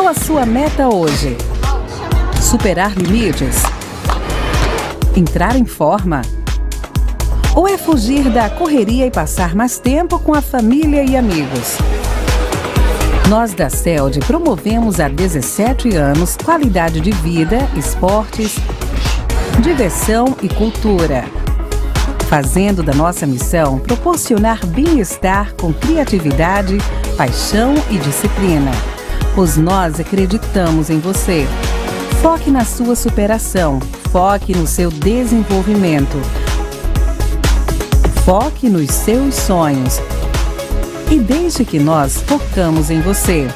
Qual a sua meta hoje? Superar limites? Entrar em forma? Ou é fugir da correria e passar mais tempo com a família e amigos? Nós da CELD promovemos há 17 anos qualidade de vida, esportes, diversão e cultura, fazendo da nossa missão proporcionar bem-estar com criatividade, paixão e disciplina. Pois nós acreditamos em você. Foque na sua superação, foque no seu desenvolvimento, foque nos seus sonhos e deixe que nós focamos em você.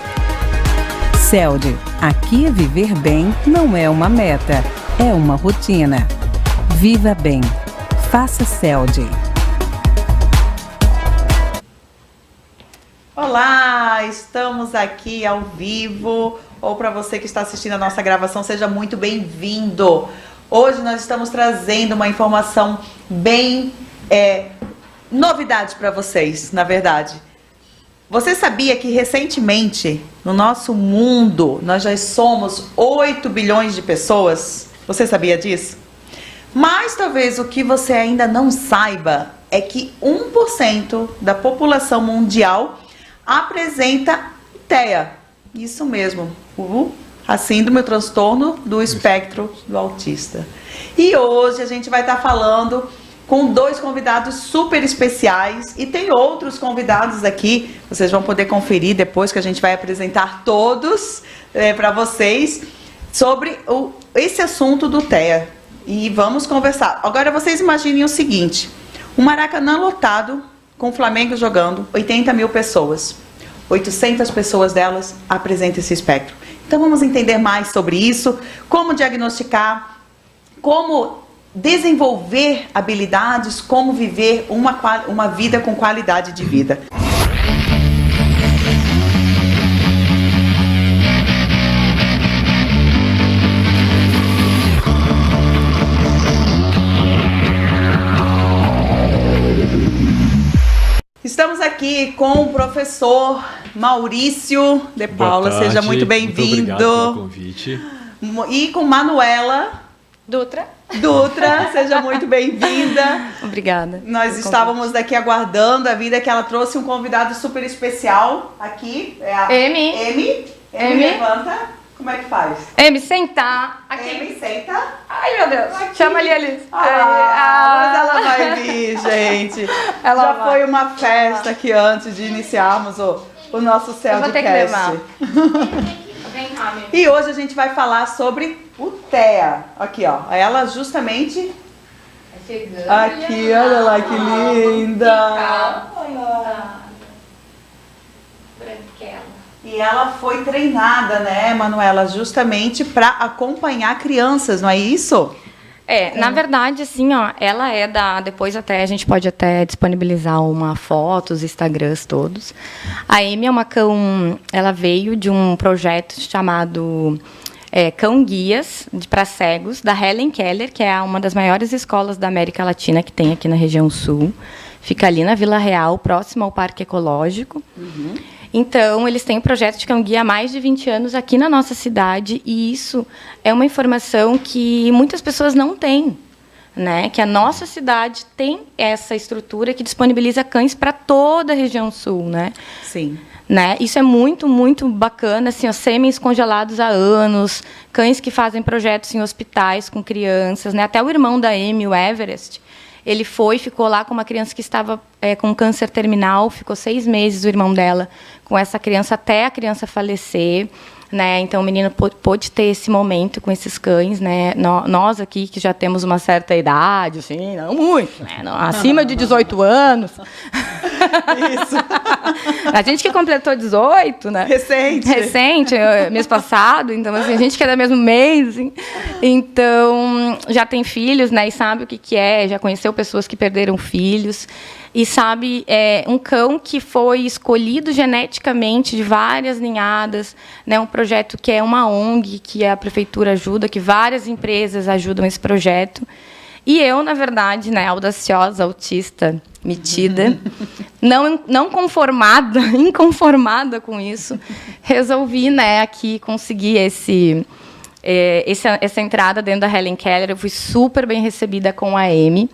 CELD, aqui viver bem não é uma meta, é uma rotina. Viva bem. Faça CELD. Olá, estamos aqui ao vivo, ou para você que está assistindo a nossa gravação, seja muito bem-vindo. Hoje nós estamos trazendo uma informação bem novidade para vocês, na verdade. Você sabia que recentemente, no nosso mundo, nós já somos 8 bilhões de pessoas? Você sabia disso? Mas talvez o que você ainda não saiba é que 1% da população mundial apresenta TEA. Isso mesmo, a síndrome, o transtorno do espectro do autista. E hoje a gente vai estar falando com 2 convidados super especiais e tem outros convidados aqui, vocês vão poder conferir depois que a gente vai apresentar todos para vocês sobre esse assunto do TEA. E vamos conversar. Agora vocês imaginem o seguinte, um Maracanã lotado, com o Flamengo jogando, 80 mil pessoas. 800 pessoas delas apresentam esse espectro. Então vamos entender mais sobre isso, como diagnosticar, como desenvolver habilidades, como viver uma vida com qualidade de vida. Estamos aqui com o professor Maurício de Paula, seja muito bem-vindo. Muito obrigado pelo convite. E com Manuela Dutra, seja muito bem-vinda. Obrigada. Nós estávamos aqui aguardando a vida que ela trouxe um convidado super especial aqui. É a M, levanta. Como é que faz? M, sentar. Aqui. M, senta. Ai, meu Deus. Aqui. Chama ali, Alice. Mas ela vai vir, gente. Ela Já vai. foi uma festa aqui antes de iniciarmos o nosso CELDcast. Eu vou ter que levar. Vem cá, meu. E hoje a gente vai falar sobre o TEA. Aqui, ó. Ela justamente... Chegando. Aqui, olha lá que linda. Branquela. E ela foi treinada, né, Manuela, justamente para acompanhar crianças, não é isso? Na verdade, assim, ó, ela é depois até, a gente pode até disponibilizar uma foto, os Instagrams todos. A Amy é uma cão, ela veio de um projeto chamado Cão Guias para Cegos, da Helen Keller, que é uma das maiores escolas da América Latina que tem aqui na região sul. Fica ali na Vila Real, próximo ao Parque Ecológico. Uhum. Então, eles têm um projeto de cão guia há mais de 20 anos aqui na nossa cidade, e isso é uma informação que muitas pessoas não têm, né? Que a nossa cidade tem essa estrutura que disponibiliza cães para toda a região sul, né? Sim. Né? Isso é muito, muito bacana, assim, ó, sêmens congelados há anos, cães que fazem projetos em hospitais com crianças, né? Até o irmão da Amy, o Everest, ele ficou lá com uma criança que estava com câncer terminal, ficou 6 meses, o irmão dela, com essa criança até a criança falecer, né? Então o menino pôde ter esse momento com esses cães, né? Nós aqui que já temos uma certa idade, assim, não muito, né? Acima de 18 anos. Isso. A gente que completou 18, né? Recente, mês passado, então assim, a gente que é do mesmo mês, assim, então já tem filhos, né? E sabe o que é, já conheceu pessoas que perderam filhos. E sabe, um cão que foi escolhido geneticamente de várias ninhadas, né, um projeto que é uma ONG, que a prefeitura ajuda, que várias empresas ajudam esse projeto. E eu, na verdade, né, audaciosa, autista, metida, não conformada, inconformada com isso, resolvi, né, aqui conseguir essa entrada dentro da Helen Keller. Eu fui super bem recebida com a Amy,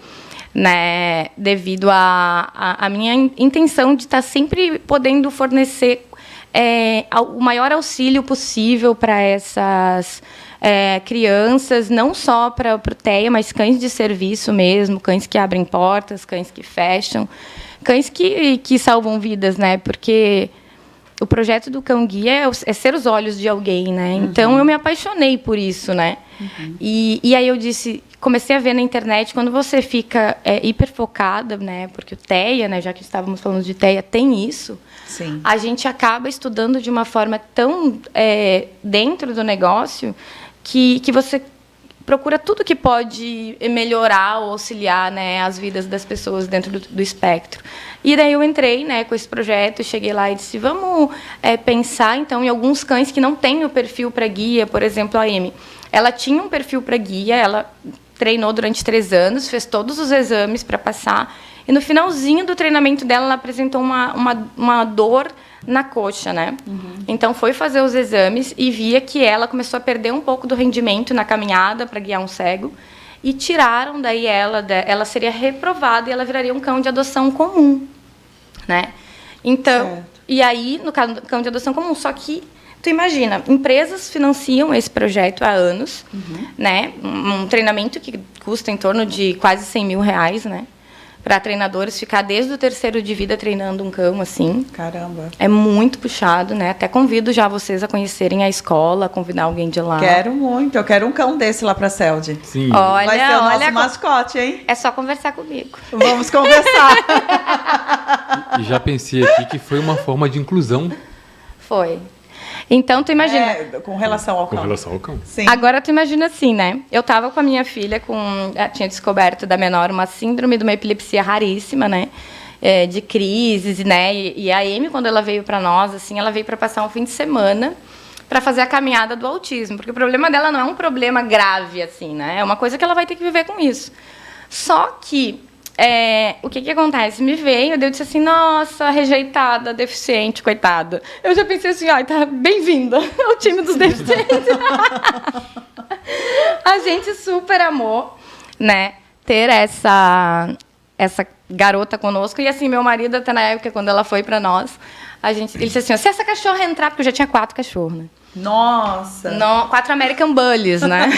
né, devido à minha intenção de estar sempre podendo fornecer o maior auxílio possível para essas crianças, não só para o TEA, mas cães de serviço mesmo, cães que abrem portas, cães que fecham, cães que salvam vidas, né? Porque o projeto do Cão Guia é ser os olhos de alguém, né? Então, eu me apaixonei por isso, né? E aí eu comecei a ver na internet, quando você fica hiperfocada, né? Porque o TEA, né? Já que estávamos falando de TEA, tem isso. Sim. A gente acaba estudando de uma forma tão dentro do negócio que você procura tudo que pode melhorar ou auxiliar, né, as vidas das pessoas dentro do espectro. E daí eu entrei, né, com esse projeto, cheguei lá e disse, vamos pensar, então, em alguns cães que não têm o perfil para guia. Por exemplo, a Amy. Ela tinha um perfil para guia, ela treinou durante 3 anos, fez todos os exames para passar, e no finalzinho do treinamento dela, ela apresentou uma dor na coxa, né? Então, foi fazer os exames e via que ela começou a perder um pouco do rendimento na caminhada para guiar um cego, e tiraram daí ela seria reprovada e ela viraria um cão de adoção comum, né? Então, certo. E aí, no caso do cão de adoção comum, só que tu imagina, empresas financiam esse projeto há anos, né? Um treinamento que custa em torno de quase R$100.000, né? Para treinadores ficar desde o 3º de vida treinando um cão, assim. Caramba. É muito puxado, né? Até convido já vocês a conhecerem a escola, convidar alguém de lá. Quero muito. Eu quero um cão desse lá para Celde. Sim. Vai ser o nosso mascote, hein? É só conversar comigo. Vamos conversar. E já pensei aqui que foi uma forma de inclusão. Foi. Então, tu imagina... com relação ao cão. Com relação ao cão. Sim. Agora, tu imagina assim, né? Eu tava com a minha filha, tinha descoberto da menor uma síndrome de uma epilepsia raríssima, né? De crises, né? E a Amy, quando ela veio para nós, assim, ela veio para passar um fim de semana para fazer a caminhada do autismo. Porque o problema dela não é um problema grave, assim, né? É uma coisa que ela vai ter que viver com isso. Só que... o que acontece? Me veio, eu disse assim, nossa, rejeitada, deficiente, coitada. Eu já pensei assim, tá bem-vinda ao time dos deficientes. A gente super amou, né, ter essa garota conosco. E assim, meu marido, até na época, quando ela foi para nós, ele disse assim, se essa cachorra entrar, porque eu já tinha 4 cachorros, né? Nossa! 4 American Bullies, né?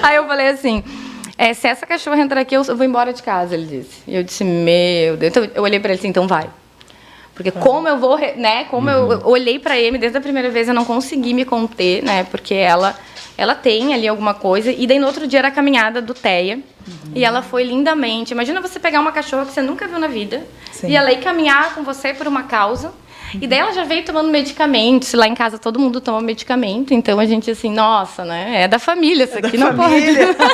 Aí eu falei assim... se essa cachorra entrar aqui, eu vou embora de casa, ele disse. E eu disse, meu Deus. Então, eu olhei para ele assim, então vai. Porque como eu vou, né? Como eu olhei para ele, desde a primeira vez eu não consegui me conter, né? Porque ela tem ali alguma coisa. E daí, no outro dia, era a caminhada do TEA. E ela foi lindamente. Imagina você pegar uma cachorra que você nunca viu na vida. Sim. E ela ir caminhar com você por uma causa. E daí ela já veio tomando medicamentos. Lá em casa todo mundo toma medicamento. Então a gente assim, nossa, né? É da família, isso aqui não família. Pode.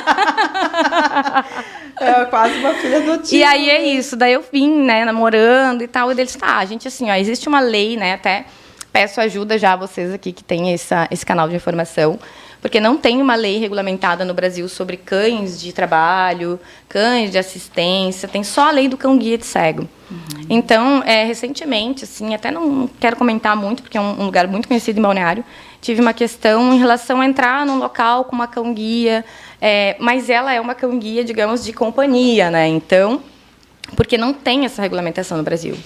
É quase uma filha adotiva. E aí é isso. Daí eu vim, né, namorando e tal. E deles, a gente assim, existe uma lei, né? Até peço ajuda já a vocês aqui que tem esse canal de informação. Porque não tem uma lei regulamentada no Brasil sobre cães de trabalho, cães de assistência, tem só a lei do cão-guia de cego. Então, recentemente, assim, até não quero comentar muito, porque é um lugar muito conhecido em Balneário, tive uma questão em relação a entrar num local com uma cão-guia, mas ela é uma cão-guia, digamos, de companhia, né? Então, porque não tem essa regulamentação no Brasil.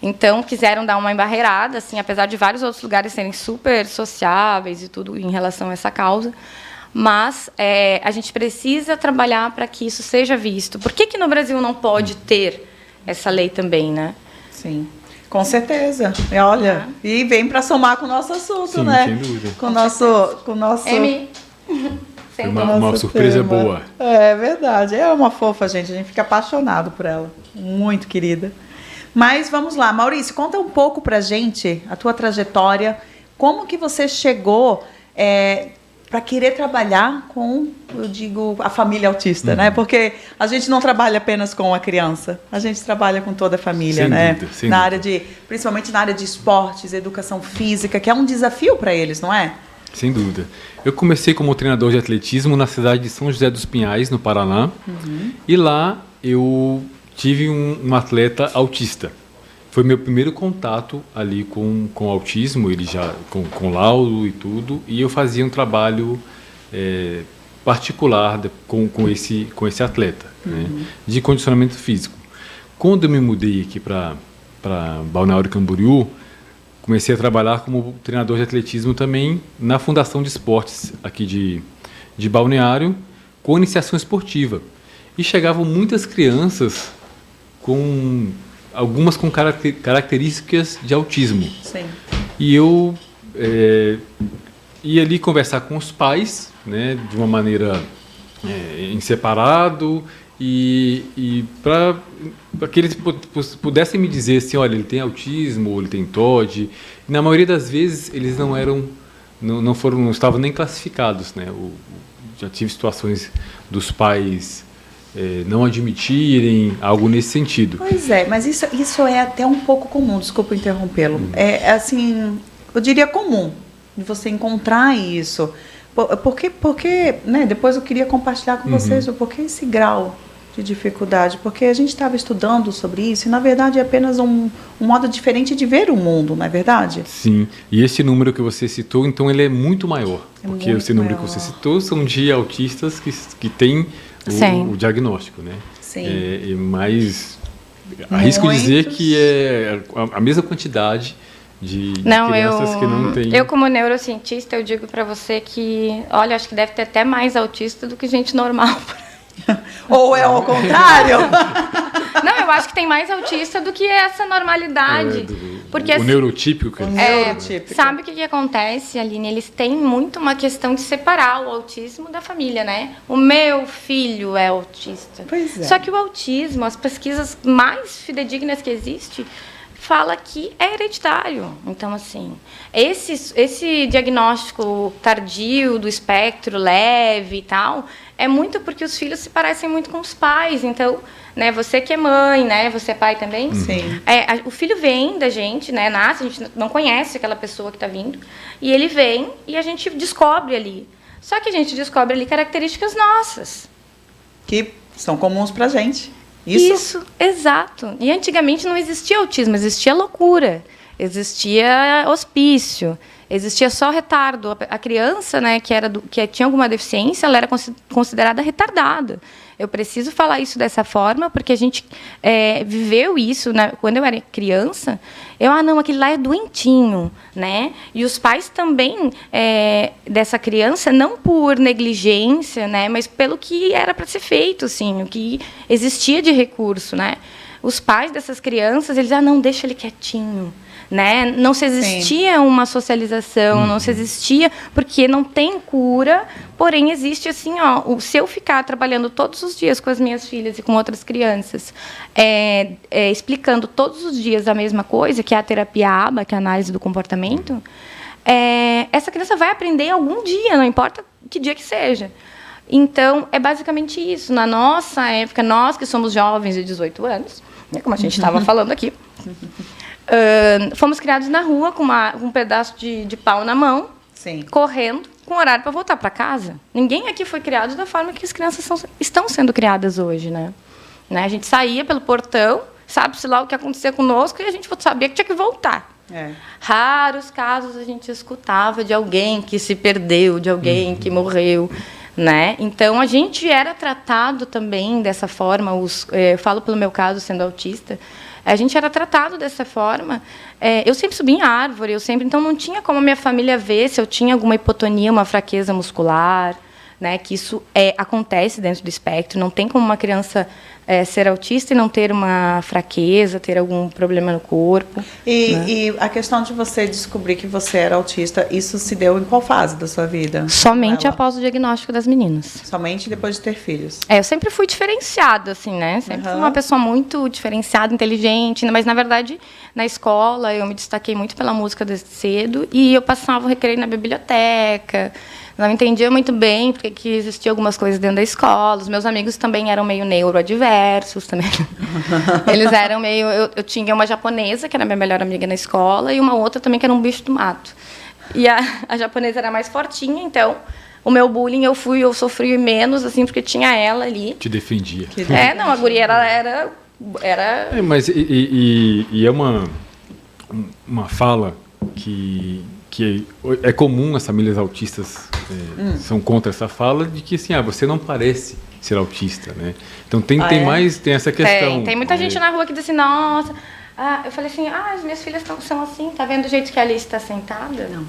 Então, quiseram dar uma embarreirada, assim, apesar de vários outros lugares serem super sociáveis e tudo em relação a essa causa. Mas a gente precisa trabalhar para que isso seja visto. Por que no Brasil não pode ter essa lei também, né? Sim, com certeza. E olha, e vem para somar com o nosso assunto, sim, né? Sem dúvida. Com o nosso... Amy. Foi uma surpresa tema. Boa. É verdade. É uma fofa, gente. A gente fica apaixonado por ela. Muito querida. Mas vamos lá, Maurício, conta um pouco pra gente a tua trajetória, como que você chegou para querer trabalhar com, eu digo, a família autista, né? Porque a gente não trabalha apenas com a criança, a gente trabalha com toda a família, né? Sem dúvida. Área principalmente na área de esportes, educação física, que é um desafio para eles, não é? Sem dúvida. Eu comecei como treinador de atletismo na cidade de São José dos Pinhais, no Paraná. E lá eu tive um atleta autista. Foi meu primeiro contato ali com autismo, ele já com laudo e tudo. E eu fazia um trabalho particular com esse atleta, né, de condicionamento físico. Quando eu me mudei aqui para Balneário Camboriú, comecei a trabalhar como treinador de atletismo também na Fundação de Esportes aqui de Balneário, com iniciação esportiva. E chegavam muitas crianças algumas com características de autismo. Sim. E eu ia ali conversar com os pais, né, de uma maneira em separado, e para que eles pudessem me dizer assim, olha, ele tem autismo, ou ele tem TOD. E na maioria das vezes eles não estavam nem classificados, né? Já tive situações dos pais não admitirem algo nesse sentido. Pois é, mas isso é até um pouco comum, desculpa interrompê-lo. É assim, eu diria comum de você encontrar isso. Porque, né, depois eu queria compartilhar com vocês o porquê esse grau de dificuldade, porque a gente estava estudando sobre isso e, na verdade, é apenas um modo diferente de ver o mundo, não é verdade? Sim, e esse número que você citou, então, ele é muito maior, porque esse número que você citou são de autistas que têm o diagnóstico, né? Sim. Mas arrisco dizer que é a mesma quantidade de crianças que não têm... Eu, como neurocientista, eu digo para você que, olha, acho que deve ter até mais autista do que gente normal. Ou é ao contrário? Não, eu acho que tem mais autista do que essa normalidade. Porque, o neurotípico. Sabe o que acontece, Aline? Eles têm muito uma questão de separar o autismo da família, né? O meu filho é autista. Pois é. Só que o autismo, as pesquisas mais fidedignas que existem, fala que é hereditário. Então, assim, esse diagnóstico tardio do espectro leve e tal, é muito porque os filhos se parecem muito com os pais. Então, né, você que é mãe, né, você é pai também? Sim. O filho vem da gente, né, nasce, a gente não conhece aquela pessoa que está vindo, e ele vem e a gente descobre ali. Só que a gente descobre ali características nossas. Que são comuns pra gente. Isso, exato. E antigamente não existia autismo, existia loucura, existia hospício, existia só retardo. A criança, né, que tinha alguma deficiência, ela era considerada retardada. Eu preciso falar isso dessa forma, porque a gente viveu isso, né? Quando eu era criança. Não, aquele lá é doentinho, né? E os pais também dessa criança, não por negligência, né? Mas pelo que era para ser feito, assim, o que existia de recurso, né? Os pais dessas crianças, eles, não, deixa ele quietinho. Né? Não se existia uma socialização, não se existia, porque não tem cura, porém existe assim, se eu ficar trabalhando todos os dias com as minhas filhas e com outras crianças, explicando todos os dias a mesma coisa, que é a terapia ABA, que é a análise do comportamento, essa criança vai aprender algum dia, não importa que dia que seja. Então, é basicamente isso. Na nossa época, nós que somos jovens de 18 anos, né, como a gente estava falando aqui, fomos criados na rua com um pedaço de pau na mão, Sim. correndo, com horário para voltar para casa. Ninguém aqui foi criado da forma que as crianças estão sendo criadas hoje, né? A gente saía pelo portão, sabe-se lá o que acontecia conosco, e a gente sabia que tinha que voltar. Raros casos a gente escutava de alguém que se perdeu, de alguém que morreu, né? Então, a gente era tratado também dessa forma. Eu falo pelo meu caso, sendo autista, a gente era tratado dessa forma. Eu sempre subi em árvore, então não tinha como a minha família ver se eu tinha alguma hipotonia, uma fraqueza muscular, né? Que isso acontece dentro do espectro. Não tem como uma criança ser autista e não ter uma fraqueza, ter algum problema no corpo. Né? E a questão de você descobrir que você era autista, isso se deu em qual fase da sua vida? Somente após o diagnóstico das meninas. Somente depois de ter filhos? Eu sempre fui diferenciada, assim, né? Sempre fui uma pessoa muito diferenciada, inteligente, mas, na verdade, na escola, eu me destaquei muito pela música desde cedo, e eu passava o recreio na biblioteca. Não entendia muito bem porque que existiam algumas coisas dentro da escola. Os meus amigos também eram meio neuroadversos também. Eles eram meio... Eu tinha uma japonesa, que era a minha melhor amiga na escola, e uma outra também, que era um bicho do mato. E a japonesa era mais fortinha, então o meu bullying eu sofri menos, assim, porque tinha ela ali. Te defendia. Não, a guria era Mas é uma fala que é comum as famílias autistas são contra essa fala de que assim, você não parece ser autista, né? Então tem essa questão. Tem muita gente na rua que diz assim, nossa... eu falei assim, as minhas filhas são assim, tá vendo o jeito que a Alice está sentada? Não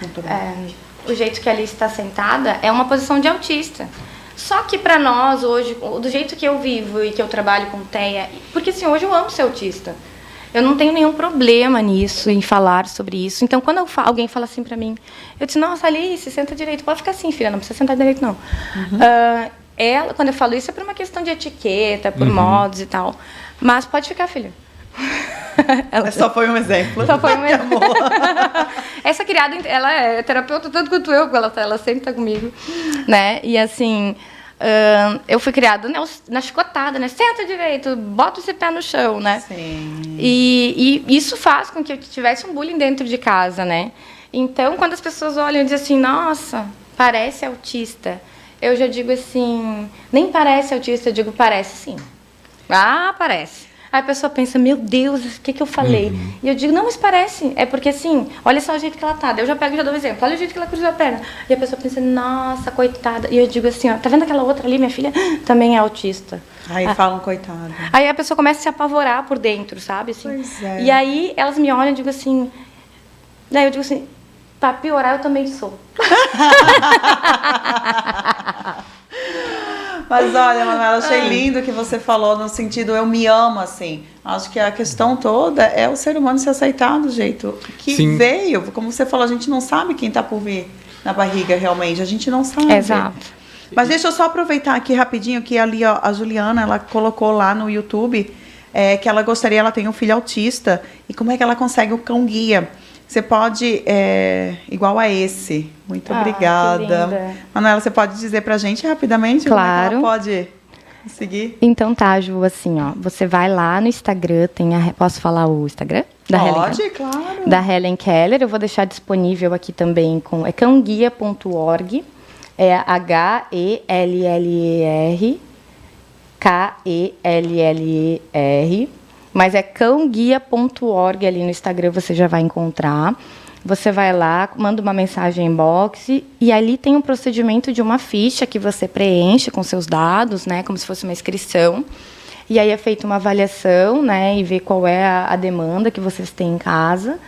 tô vendo. O jeito que a Alice está sentada é uma posição de autista. Só que para nós hoje, do jeito que eu vivo e que eu trabalho com TEA, porque assim, hoje eu amo ser autista. Eu não tenho nenhum problema nisso, em falar sobre isso. Então, quando alguém fala assim para mim, eu disse, nossa, Alice, senta direito. Pode ficar assim, filha, não precisa sentar direito, não. Quando eu falo isso, é por uma questão de etiqueta, por modos e tal. Mas pode ficar, filha. Ela só foi um exemplo. Só foi um exemplo. Essa criada, ela é terapeuta tanto quanto eu, porque ela sempre está comigo, né? E assim, eu fui criada na chicotada, né? Senta direito, bota esse pé no chão, né? Sim. E isso faz com que eu tivesse um bullying dentro de casa, né? Então, quando as pessoas olham e dizem assim, nossa, parece autista, eu já digo assim, nem parece autista, eu digo, parece sim. Parece. Aí a pessoa pensa, meu Deus, o que eu falei? E eu digo, não, mas parece. É porque assim, olha só o jeito que ela tá. Daí eu já pego e já dou um exemplo. Olha o jeito que ela cruzou a perna. E a pessoa pensa, nossa, coitada. E eu digo assim, tá vendo aquela outra ali, minha filha? Também é autista. Aí falam, coitada. Aí a pessoa começa a se apavorar por dentro, sabe? Assim. Pois é. E aí elas me olham e digo assim... Daí eu digo assim, pra piorar eu também sou. Mas olha, Manuela, achei lindo o que você falou no sentido eu me amo, assim. Acho que a questão toda é o ser humano se aceitar do jeito que veio. Como você falou, a gente não sabe quem está por vir na barriga realmente. A gente não sabe. Exato. Mas deixa eu só aproveitar aqui rapidinho que ali ó, a Juliana, ela colocou lá no YouTube que ela gostaria, ela tem um filho autista. E como é que ela consegue o cão guia? Você pode, igual a esse. Muito obrigada. Manuela, você pode dizer pra gente rapidamente claro. Como é que ela pode seguir? Então tá, Ju, assim, ó. Você vai lá no Instagram, posso falar o Instagram? Pode, claro. Da Helen Keller, eu vou deixar disponível aqui também, é cãoguia.org, é HELLER, mas é cãoguia.org ali no Instagram, você já vai encontrar. Você vai lá, manda uma mensagem inbox e ali tem um procedimento de uma ficha que você preenche com seus dados, né, como se fosse uma inscrição. E aí é feita uma avaliação, né, e vê qual é a demanda que vocês têm em casa.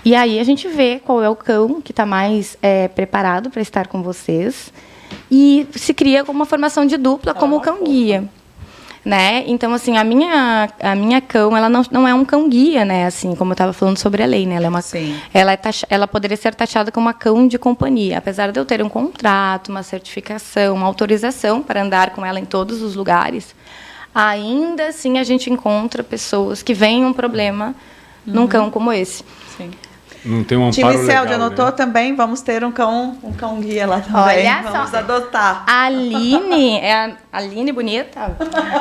E aí a gente vê qual é o cão que está mais preparado para estar com vocês. E se cria uma formação de dupla como o cão-guia. Né? Então, assim, a minha cão, ela não é um cão-guia, né? Assim, como eu estava falando sobre a lei, né? Ela poderia ser taxada como uma cão de companhia. Apesar de eu ter um contrato, uma certificação, uma autorização para andar com ela em todos os lugares, ainda assim a gente encontra pessoas que veem um problema num cão como esse. Sim. Não tem um amparo Time legal, Céu, anotou também? Vamos ter um cão guia lá também. Olha vamos só. adotar. A Aline, a Aline bonita?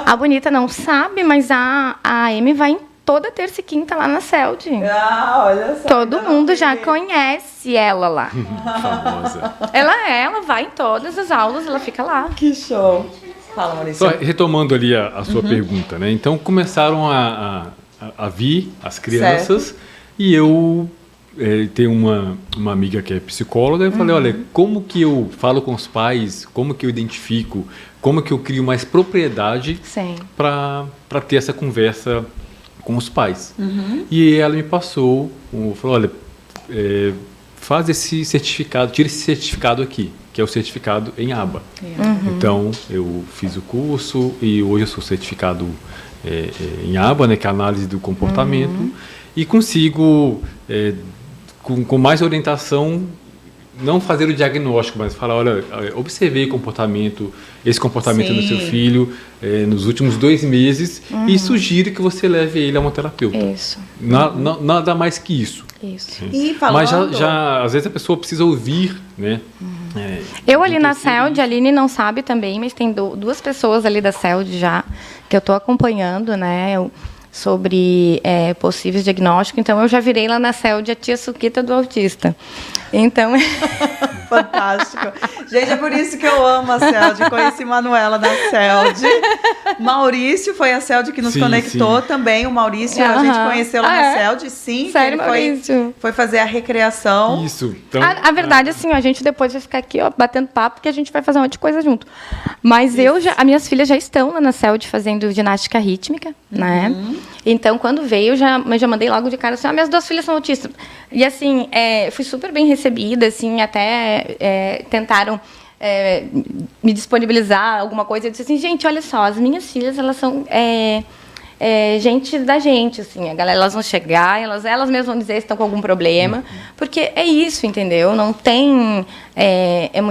A bonita não sabe, mas a Amy vai em toda terça e quinta lá na CELD. Olha só. Todo mundo já conhece ela lá. Famosa. Ela vai em todas as aulas, ela fica lá. Que show. Fala, Maurício. Só retomando ali a sua pergunta, né? Então começaram a vir as crianças e eu tenho uma amiga que é psicóloga e eu falei, olha, como que eu falo com os pais, como que eu identifico, como que eu crio mais propriedade para ter essa conversa com os pais. E ela me passou, falou, olha, faz esse certificado, tira esse certificado aqui, que é o certificado em aba. Então, eu fiz o curso e hoje eu sou certificado em aba, né, que é a análise do comportamento, e consigo, com mais orientação, não fazer o diagnóstico, mas falar, olha, observei esse comportamento do seu filho nos últimos 2 meses e sugiro que você leve ele a uma terapeuta. Isso. Nada mais que isso. Isso. E falando... Mas às vezes a pessoa precisa ouvir, né? Eu ali na CELD, a Aline não sabe também, mas tem 2 pessoas ali da CELD já, que eu estou acompanhando, né? sobre possíveis diagnósticos. Então, eu já virei lá na CELD a tia Suquita do autista. Então... Fantástico. Gente, é por isso que eu amo a CELD. Conheci Manuela na CELD. Maurício foi a CELD que nos conectou também. O Maurício, a gente conheceu lá na CELD, sim. Sério, que Maurício? Foi fazer a recreação. Isso. Então, A verdade, assim, a gente depois vai ficar aqui, ó, batendo papo, porque a gente vai fazer um monte de coisa junto. Mas as minhas filhas já estão lá na CELD fazendo ginástica rítmica, né? Então, quando veio, eu já mandei logo de cara assim, minhas 2 filhas são autistas. E, assim, fui super bem recebida, assim, até tentaram me disponibilizar alguma coisa. Eu disse assim, gente, olha só, as minhas filhas, elas são... gente da gente, assim, a galera, elas vão chegar, elas mesmas vão dizer se estão com algum problema, porque é isso, entendeu? Não tem...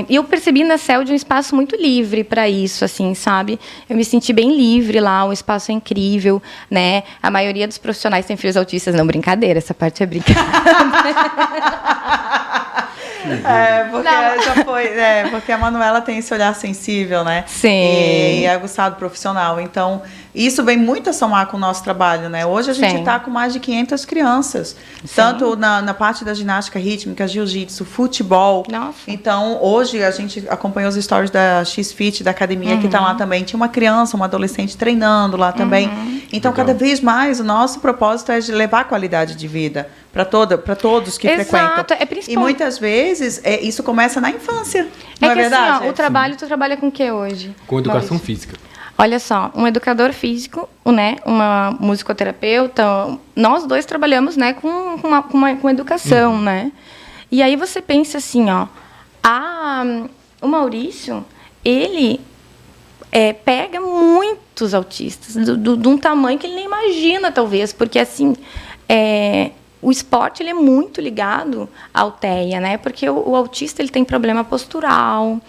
E eu percebi na CELD um espaço muito livre para isso, assim, sabe? Eu me senti bem livre lá, o espaço é incrível, né? A maioria dos profissionais tem filhos autistas, não, brincadeira, essa parte é brincadeira. Porque a Manuela tem esse olhar sensível, né? Sim. E é aguçado profissional. Então, isso vem muito a somar com o nosso trabalho, né? Hoje a gente está com mais de 500 crianças. Sim. Tanto na parte da ginástica rítmica, jiu-jitsu, futebol. Nossa. Então, hoje a gente acompanhou os stories da X-Fit, da academia, que está lá também. Tinha uma criança, uma adolescente treinando lá também. Então, cada vez mais, o nosso propósito é de levar qualidade de vida para todos que frequentam. É principal. E muitas vezes isso começa na infância, não é que verdade? assim, tu trabalha com o que hoje? com educação física. Olha só, um educador físico, né, uma musicoterapeuta, nós dois trabalhamos, né, com educação, né? E aí você pensa assim, ó, o Maurício, ele pega muitos autistas, de um tamanho que ele nem imagina, talvez, porque assim, o esporte ele é muito ligado à TEA, né? Porque o autista ele tem problema postural,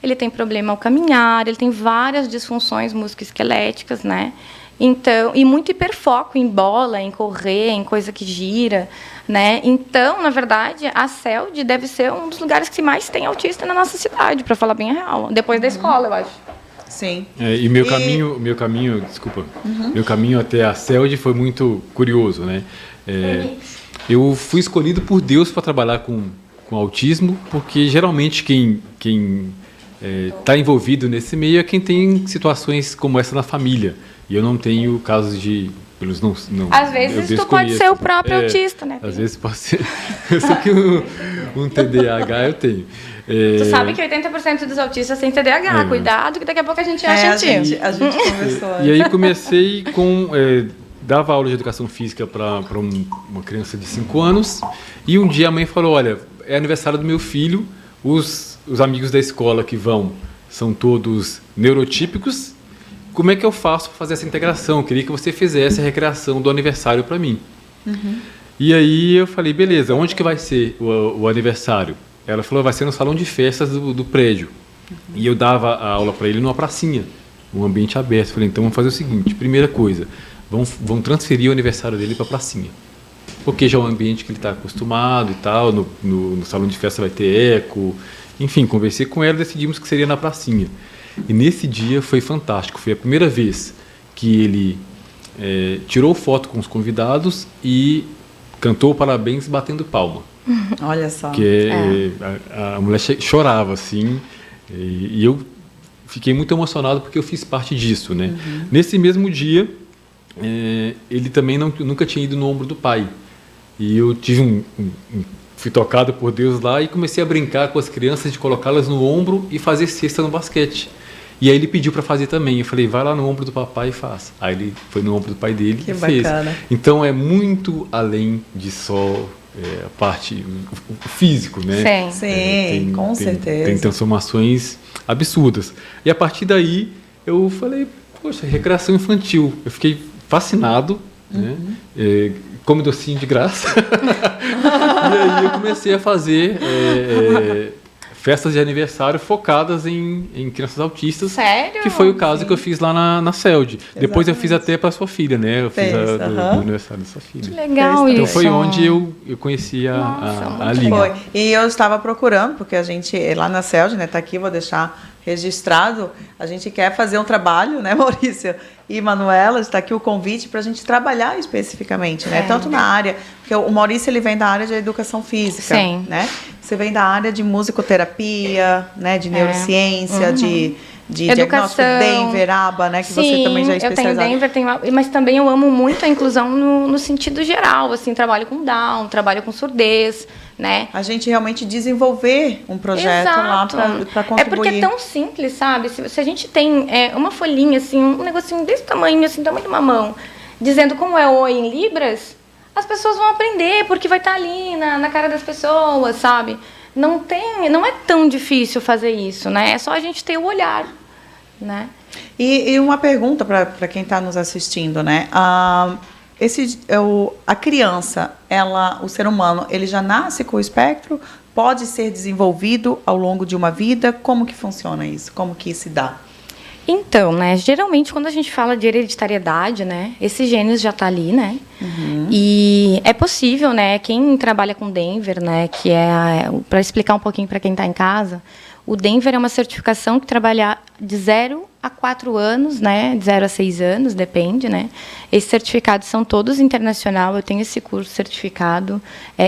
ele tem problema ao caminhar, ele tem várias disfunções musculoesqueléticas, né? Então, e muito hiperfoco em bola, em correr, em coisa que gira, né? Então, na verdade, a CELD deve ser um dos lugares que mais tem autista na nossa cidade, para falar bem a real, depois da escola, eu acho. Sim. E meu caminho até a CELD foi muito curioso, né? Eu fui escolhido por Deus para trabalhar com autismo, porque geralmente quem está envolvido nesse meio é quem tem situações como essa na família. E eu não tenho casos de... Não, às vezes tu pode ser o próprio autista, né? Às vezes pode ser. Eu sei que um TDAH eu tenho. Tu sabe que 80% dos autistas têm TDAH. Cuidado, que daqui a pouco a gente acha a gente conversou. E aí comecei com... dava aula de educação física para uma criança de 5 anos. E um dia a mãe falou, olha, é aniversário do meu filho, os amigos da escola que vão são todos neurotípicos. Como é que eu faço para fazer essa integração? Eu queria que você fizesse a recreação do aniversário para mim. E aí eu falei, beleza, onde que vai ser o aniversário? Ela falou, vai ser no salão de festas do prédio. E eu dava a aula para ele numa pracinha, um ambiente aberto. Eu falei, então vamos fazer o seguinte, primeira coisa, vão transferir o aniversário dele para a pracinha. Porque já é um ambiente que ele está acostumado e tal, no salão de festa vai ter eco. Enfim, conversei com ela e decidimos que seria na pracinha. E nesse dia foi fantástico, foi a primeira vez que ele tirou foto com os convidados e cantou parabéns batendo palma. Olha só. A mulher chorava, assim, e eu fiquei muito emocionado porque eu fiz parte disso, né? Nesse mesmo dia, ele também nunca tinha ido no ombro do pai. E eu fui tocado por Deus lá e comecei a brincar com as crianças de colocá-las no ombro e fazer cesta no basquete. E aí ele pediu para fazer também. Eu falei, vai lá no ombro do papai e faça. Aí ele foi no ombro do pai dele e fez. Bacana. Então é muito além de só a parte o físico, né? Sim, com certeza. Tem transformações absurdas. E a partir daí eu falei, poxa, recreação infantil. Eu fiquei fascinado, né? Come docinho de graça. E aí eu comecei a fazer festas de aniversário focadas em crianças autistas. Sério? Que foi o caso que eu fiz lá na CELD. Depois eu fiz até para sua filha, né? Eu fiz do aniversário da sua filha. Que legal isso. Então foi onde eu conheci a Liga. Foi. E eu estava procurando, porque a gente, lá na CELD, né, tá aqui, vou deixar registrado, a gente quer fazer um trabalho, né, Maurício e Manuela, está aqui o convite para a gente trabalhar especificamente, né, tanto na área, porque o Maurício ele vem da área de educação física, Sim. né, você vem da área de musicoterapia, né, de neurociência, de diagnóstico Denver, ABA, né, que você também já é especializada. Eu tenho Denver, mas também eu amo muito a inclusão no sentido geral, assim, trabalho com Down, trabalho com surdez, né? A gente realmente desenvolver um projeto lá para contribuir. É porque é tão simples, sabe? Se a gente tem uma folhinha, assim, um negocinho desse tamanho, assim, tamanho de uma mão, dizendo como é oi em libras, as pessoas vão aprender, porque vai estar ali na cara das pessoas, sabe? Não é tão difícil fazer isso, né? É só a gente ter o olhar, né? E uma pergunta para quem está nos assistindo, né? A criança, o ser humano, ele já nasce com o espectro? Pode ser desenvolvido ao longo de uma vida? Como que funciona isso? Como que se dá? Então, né, geralmente quando a gente fala de hereditariedade, né, esse genes já está ali, né, e é possível, né, quem trabalha com Denver, né, que para explicar um pouquinho para quem está em casa, o Denver é uma certificação que trabalha de 0 a 4 anos, né, de 0 a 6 anos, depende, né. Esses certificados são todos internacional, eu tenho esse curso certificado,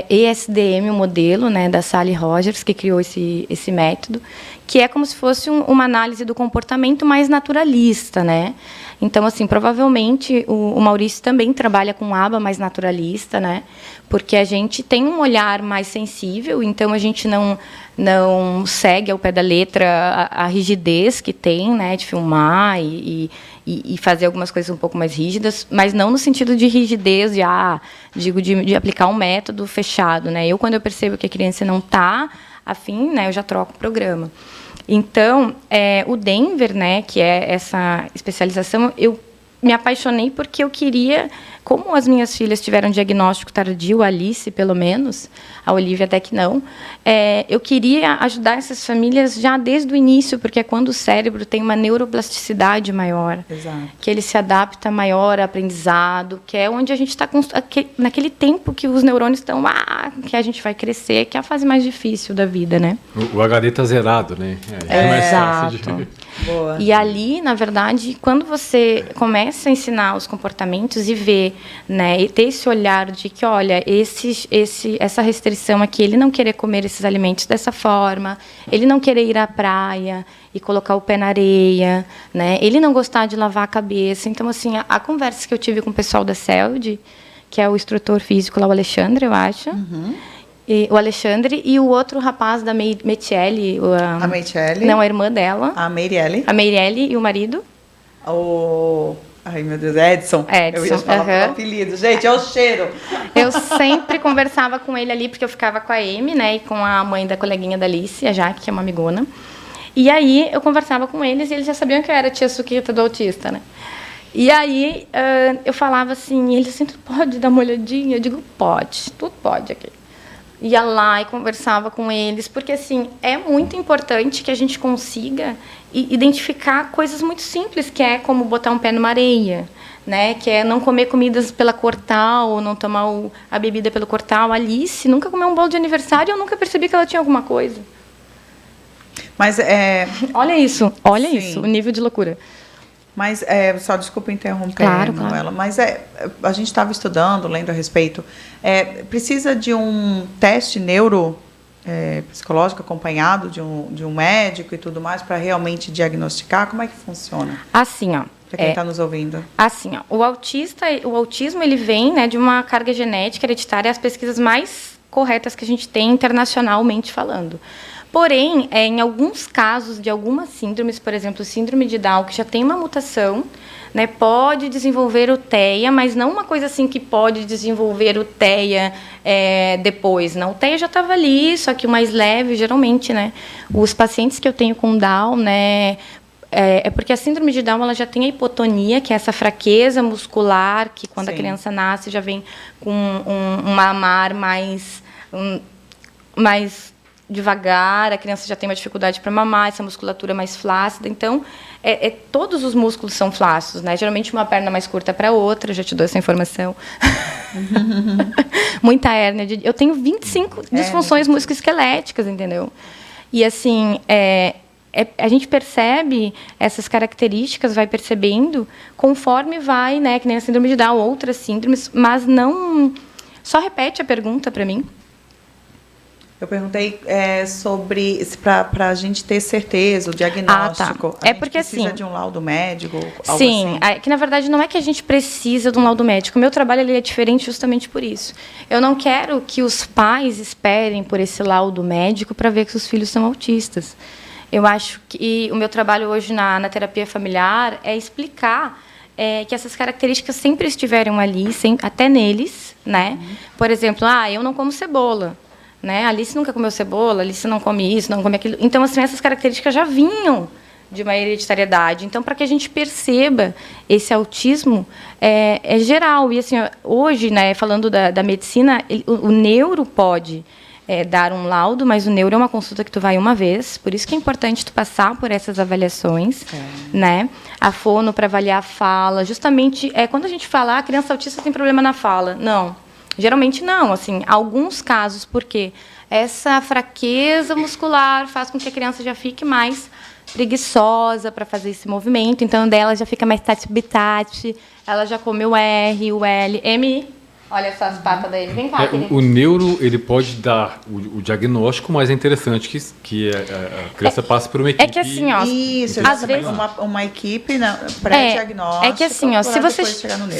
ESDM, o modelo, né, da Sally Rogers, que criou esse método, que é como se fosse uma análise do comportamento mais naturalista, né. Então, assim, provavelmente o Maurício também trabalha com aba mais naturalista, né, porque a gente tem um olhar mais sensível, então a gente não segue ao pé da letra a rigidez que tem, né, de filmar e fazer algumas coisas um pouco mais rígidas, mas não no sentido de rigidez, de aplicar um método fechado, né. Quando eu percebo que a criança não está afim, né, eu já troco o programa. Então, o Denver, né, que é essa especialização, eu me apaixonei porque eu queria, como as minhas filhas tiveram diagnóstico tardio, a Alice, pelo menos, a Olivia até que não, eu queria ajudar essas famílias já desde o início, porque é quando o cérebro tem uma neuroplasticidade maior, Exato. que ele se adapta maior ao aprendizado, que é onde a gente está naquele tempo que os neurônios estão, que a gente vai crescer, que é a fase mais difícil da vida, né? O HD está zerado, né? Exato. Boa. E ali, na verdade, quando você começa a ensinar os comportamentos e ver, né, e ter esse olhar de que, olha, essa restrição aqui, ele não querer comer esses alimentos dessa forma, ele não querer ir à praia e colocar o pé na areia, né, ele não gostar de lavar a cabeça. Então, assim, a conversa que eu tive com o pessoal da CELD, que é o instrutor físico lá, o Alexandre, eu acho, o Alexandre e o outro rapaz da Meitiele. A Meitiele? Não, a irmã dela. A Meirelle. A Meirelle e o marido. Ai, meu Deus, Edson. Eu ia falar pelo apelido. Gente, é o cheiro. Eu sempre conversava com ele ali, porque eu ficava com a Amy, né, e com a mãe da coleguinha da Alice, a Jaque, que é uma amigona. E aí eu conversava com eles e eles já sabiam que eu era a tia Suquita do autista, né. E aí eu falava assim, eles assim, tu pode dar uma olhadinha? Eu digo, pode, tudo pode aqui. Ia lá e conversava com eles, porque, assim, é muito importante que a gente consiga identificar coisas muito simples, que é como botar um pé numa areia, né? Que é não comer comidas pela cortal, ou não tomar a bebida pelo cortal. A Alice nunca comeu um bolo de aniversário e eu nunca percebi que ela tinha alguma coisa. Mas Olha isso, o nível de loucura. Mas, só desculpa interromper, claro, Manuela, mas a gente estava estudando, lendo a respeito, precisa de um teste psicológico acompanhado de um médico e tudo mais para realmente diagnosticar? Como é que funciona? Assim, ó. Para quem está nos ouvindo. Assim, ó, o autismo ele vem, né, de uma carga genética hereditária, as pesquisas mais corretas que a gente tem internacionalmente falando. Porém, em alguns casos de algumas síndromes, por exemplo, síndrome de Down, que já tem uma mutação, né, pode desenvolver o TEA, mas não uma coisa assim que pode desenvolver o TEA depois. Não, o TEA já estava ali, só que o mais leve, geralmente, né, os pacientes que eu tenho com Down, né, porque a síndrome de Down ela já tem a hipotonia, que é essa fraqueza muscular, que quando a criança nasce já vem com um mamar mais devagar, a criança já tem uma dificuldade para mamar, essa musculatura mais flácida. Então, todos os músculos são flácidos, né? Geralmente uma perna mais curta para a outra, já te dou essa informação. Muita hérnia. Eu tenho 25 disfunções musculoesqueléticas, entendeu? E, assim, a gente percebe essas características, vai percebendo, conforme vai, né, que nem a síndrome de Down, outras síndromes, mas não... Só repete a pergunta para mim. Eu perguntei sobre para a gente ter certeza, o diagnóstico. Tá. Porque precisa assim, de um laudo médico? Algo sim, assim? Que na verdade não é que a gente precisa de um laudo médico. O meu trabalho ele é diferente justamente por isso. Eu não quero que os pais esperem por esse laudo médico para ver que os filhos são autistas. Eu acho que o meu trabalho hoje na terapia familiar é explicar que essas características sempre estiveram ali, até neles, né? Por exemplo, eu não como cebola. Né? A Alice nunca comeu cebola, a Alice não come isso, não come aquilo. Então, assim, essas características já vinham de uma hereditariedade. Então, para que a gente perceba esse autismo, é geral. E, assim, hoje, né, falando da medicina, o neuro pode dar um laudo, mas o neuro é uma consulta que tu vai uma vez. Por isso que é importante tu passar por essas avaliações. Né? A fono para avaliar a fala. Justamente, quando a gente fala, a criança autista tem problema na fala. Não. Geralmente não, assim, alguns casos, porque essa fraqueza muscular faz com que a criança já fique mais preguiçosa para fazer esse movimento, então dela já fica mais tati-bitati, ela já come o R, o L, M, olha só as patas dele, vem cá. O neuro, ele pode dar o diagnóstico, mas é interessante que a criança passe por uma equipe. É que assim, ó, Isso, às vezes uma equipe pré-diagnóstica. É que assim, ó, se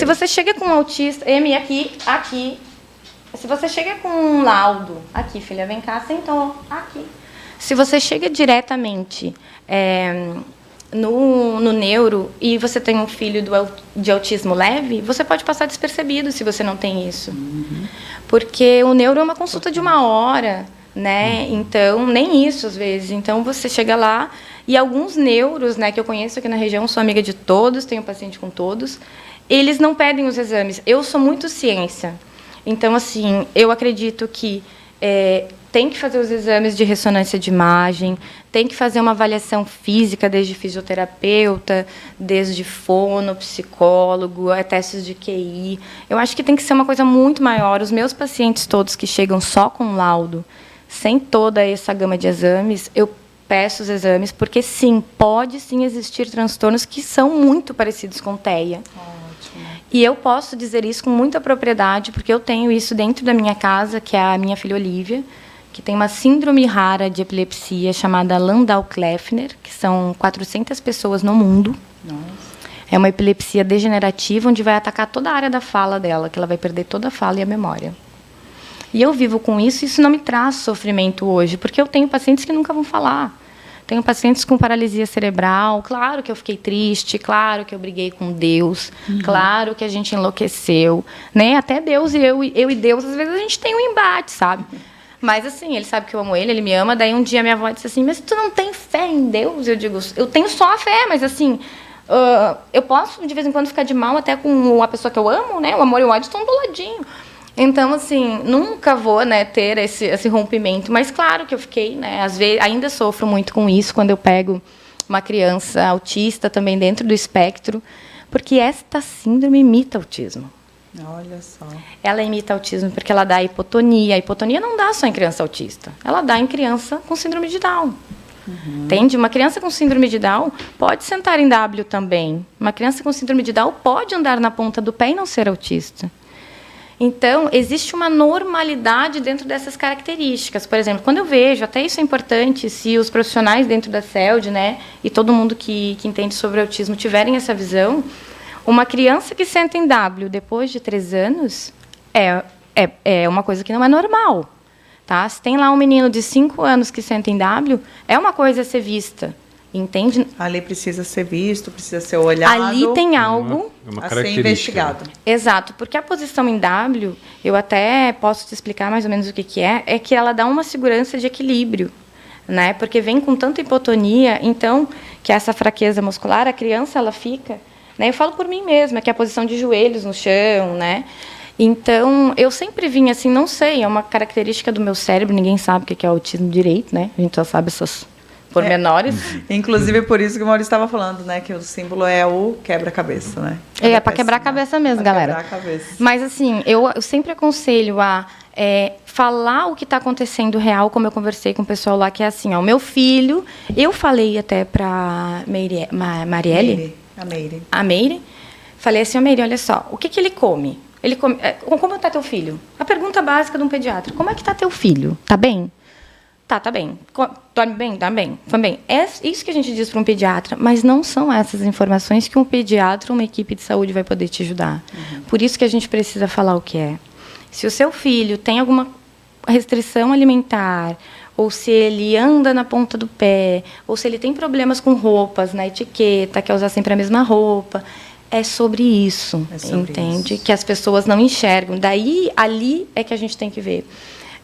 você chega com um autista, M aqui, se você chega com um laudo, aqui, filha, vem cá, sentou, aqui. Se você chega diretamente no neuro e você tem um filho de autismo leve, você pode passar despercebido se você não tem isso. Porque o neuro é uma consulta de 1 hora, né? Então, nem isso às vezes. Então, você chega lá e alguns neuros, né, que eu conheço aqui na região, sou amiga de todos, tenho paciente com todos, eles não pedem os exames. Eu sou muito ciência. Então, assim, eu acredito que tem que fazer os exames de ressonância de imagem, tem que fazer uma avaliação física, desde fisioterapeuta, desde fono, psicólogo, testes de QI. Eu acho que tem que ser uma coisa muito maior. Os meus pacientes todos que chegam só com laudo, sem toda essa gama de exames, eu peço os exames, porque, sim, pode sim existir transtornos que são muito parecidos com TEA. E eu posso dizer isso com muita propriedade, porque eu tenho isso dentro da minha casa, que é a minha filha Olivia, que tem uma síndrome rara de epilepsia chamada Landau-Kleffner, que são 400 pessoas no mundo. Nossa. É uma epilepsia degenerativa, onde vai atacar toda a área da fala dela, que ela vai perder toda a fala e a memória. E eu vivo com isso, e isso não me traz sofrimento hoje, porque eu tenho pacientes que nunca vão falar. Tenho pacientes com paralisia cerebral. Claro que eu fiquei triste, claro que eu briguei com Deus, claro que a gente enlouqueceu, né? Até Deus e eu e Deus, às vezes a gente tem um embate, sabe? Mas assim, ele sabe que eu amo ele me ama. Daí um dia minha avó disse assim, mas tu não tem fé em Deus? Eu digo, eu tenho só a fé, mas assim, eu posso de vez em quando ficar de mal até com a pessoa que eu amo, né? O amor e o ódio estão do ladinho. Então, assim, nunca vou, né, ter esse rompimento. Mas claro que eu fiquei, né, às vezes, ainda sofro muito com isso quando eu pego uma criança autista também dentro do espectro, porque esta síndrome imita autismo. Olha só. Ela imita autismo porque ela dá hipotonia. A hipotonia não dá só em criança autista. Ela dá em criança com síndrome de Down. Entende? Uma criança com síndrome de Down pode sentar em W também. Uma criança com síndrome de Down pode andar na ponta do pé e não ser autista. Então, existe uma normalidade dentro dessas características. Por exemplo, quando eu vejo, até isso é importante, se os profissionais dentro da CELD, né, e todo mundo que entende sobre autismo tiverem essa visão, uma criança que senta em W depois de 3 anos é uma coisa que não é normal. Tá? Se tem lá um menino de 5 anos que senta em W, é uma coisa a ser vista. Entende? Ali precisa ser visto, precisa ser olhado. Ali tem algo a ser investigado. Exato, porque a posição em W, eu até posso te explicar mais ou menos o que é que ela dá uma segurança de equilíbrio, né? Porque vem com tanta hipotonia, então, que essa fraqueza muscular, a criança, ela fica, né? Eu falo por mim mesma, que é a posição de joelhos no chão, né? Então, eu sempre vim assim, não sei, é uma característica do meu cérebro, ninguém sabe o que é autismo direito, né? A gente só sabe essas pormenores. Inclusive, por isso que o Maurício estava falando, né? Que o símbolo é o quebra-cabeça, né? Para quebrar a cabeça mesmo, galera. Quebrar a cabeça. Mas, assim, eu sempre aconselho a falar o que está acontecendo real, como eu conversei com o pessoal lá, que é assim, ó, o meu filho, eu falei até para Marielle, a Meire, falei assim, Meire, olha só, o que ele come? Como está teu filho? A pergunta básica de um pediatra, como é que está teu filho? Tá bem? Tá bem. Dorme bem? Tá bem. Também. É isso que a gente diz para um pediatra, mas não são essas informações que um pediatra ou uma equipe de saúde vai poder te ajudar. Por isso que a gente precisa falar o que é. Se o seu filho tem alguma restrição alimentar, ou se ele anda na ponta do pé, ou se ele tem problemas com roupas, na etiqueta, quer usar sempre a mesma roupa, é sobre isso, entende? Isso. Que as pessoas não enxergam. Daí, ali é que a gente tem que ver.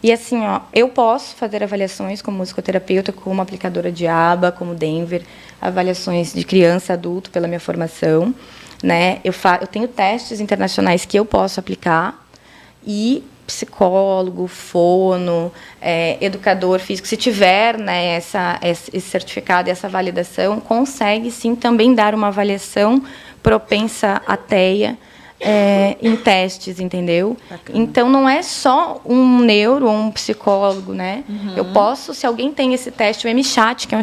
E assim, ó, eu posso fazer avaliações como musicoterapeuta, como aplicadora de aba, como Denver, avaliações de criança, adulto, pela minha formação, né? Eu tenho testes internacionais que eu posso aplicar e psicólogo, fono, educador físico, se tiver, né, esse certificado e essa validação, consegue sim também dar uma avaliação propensa à TEA, em testes, entendeu? Bacana. Então, não é só um neuro ou um psicólogo, né? Eu posso, se alguém tem esse teste, o MChat, que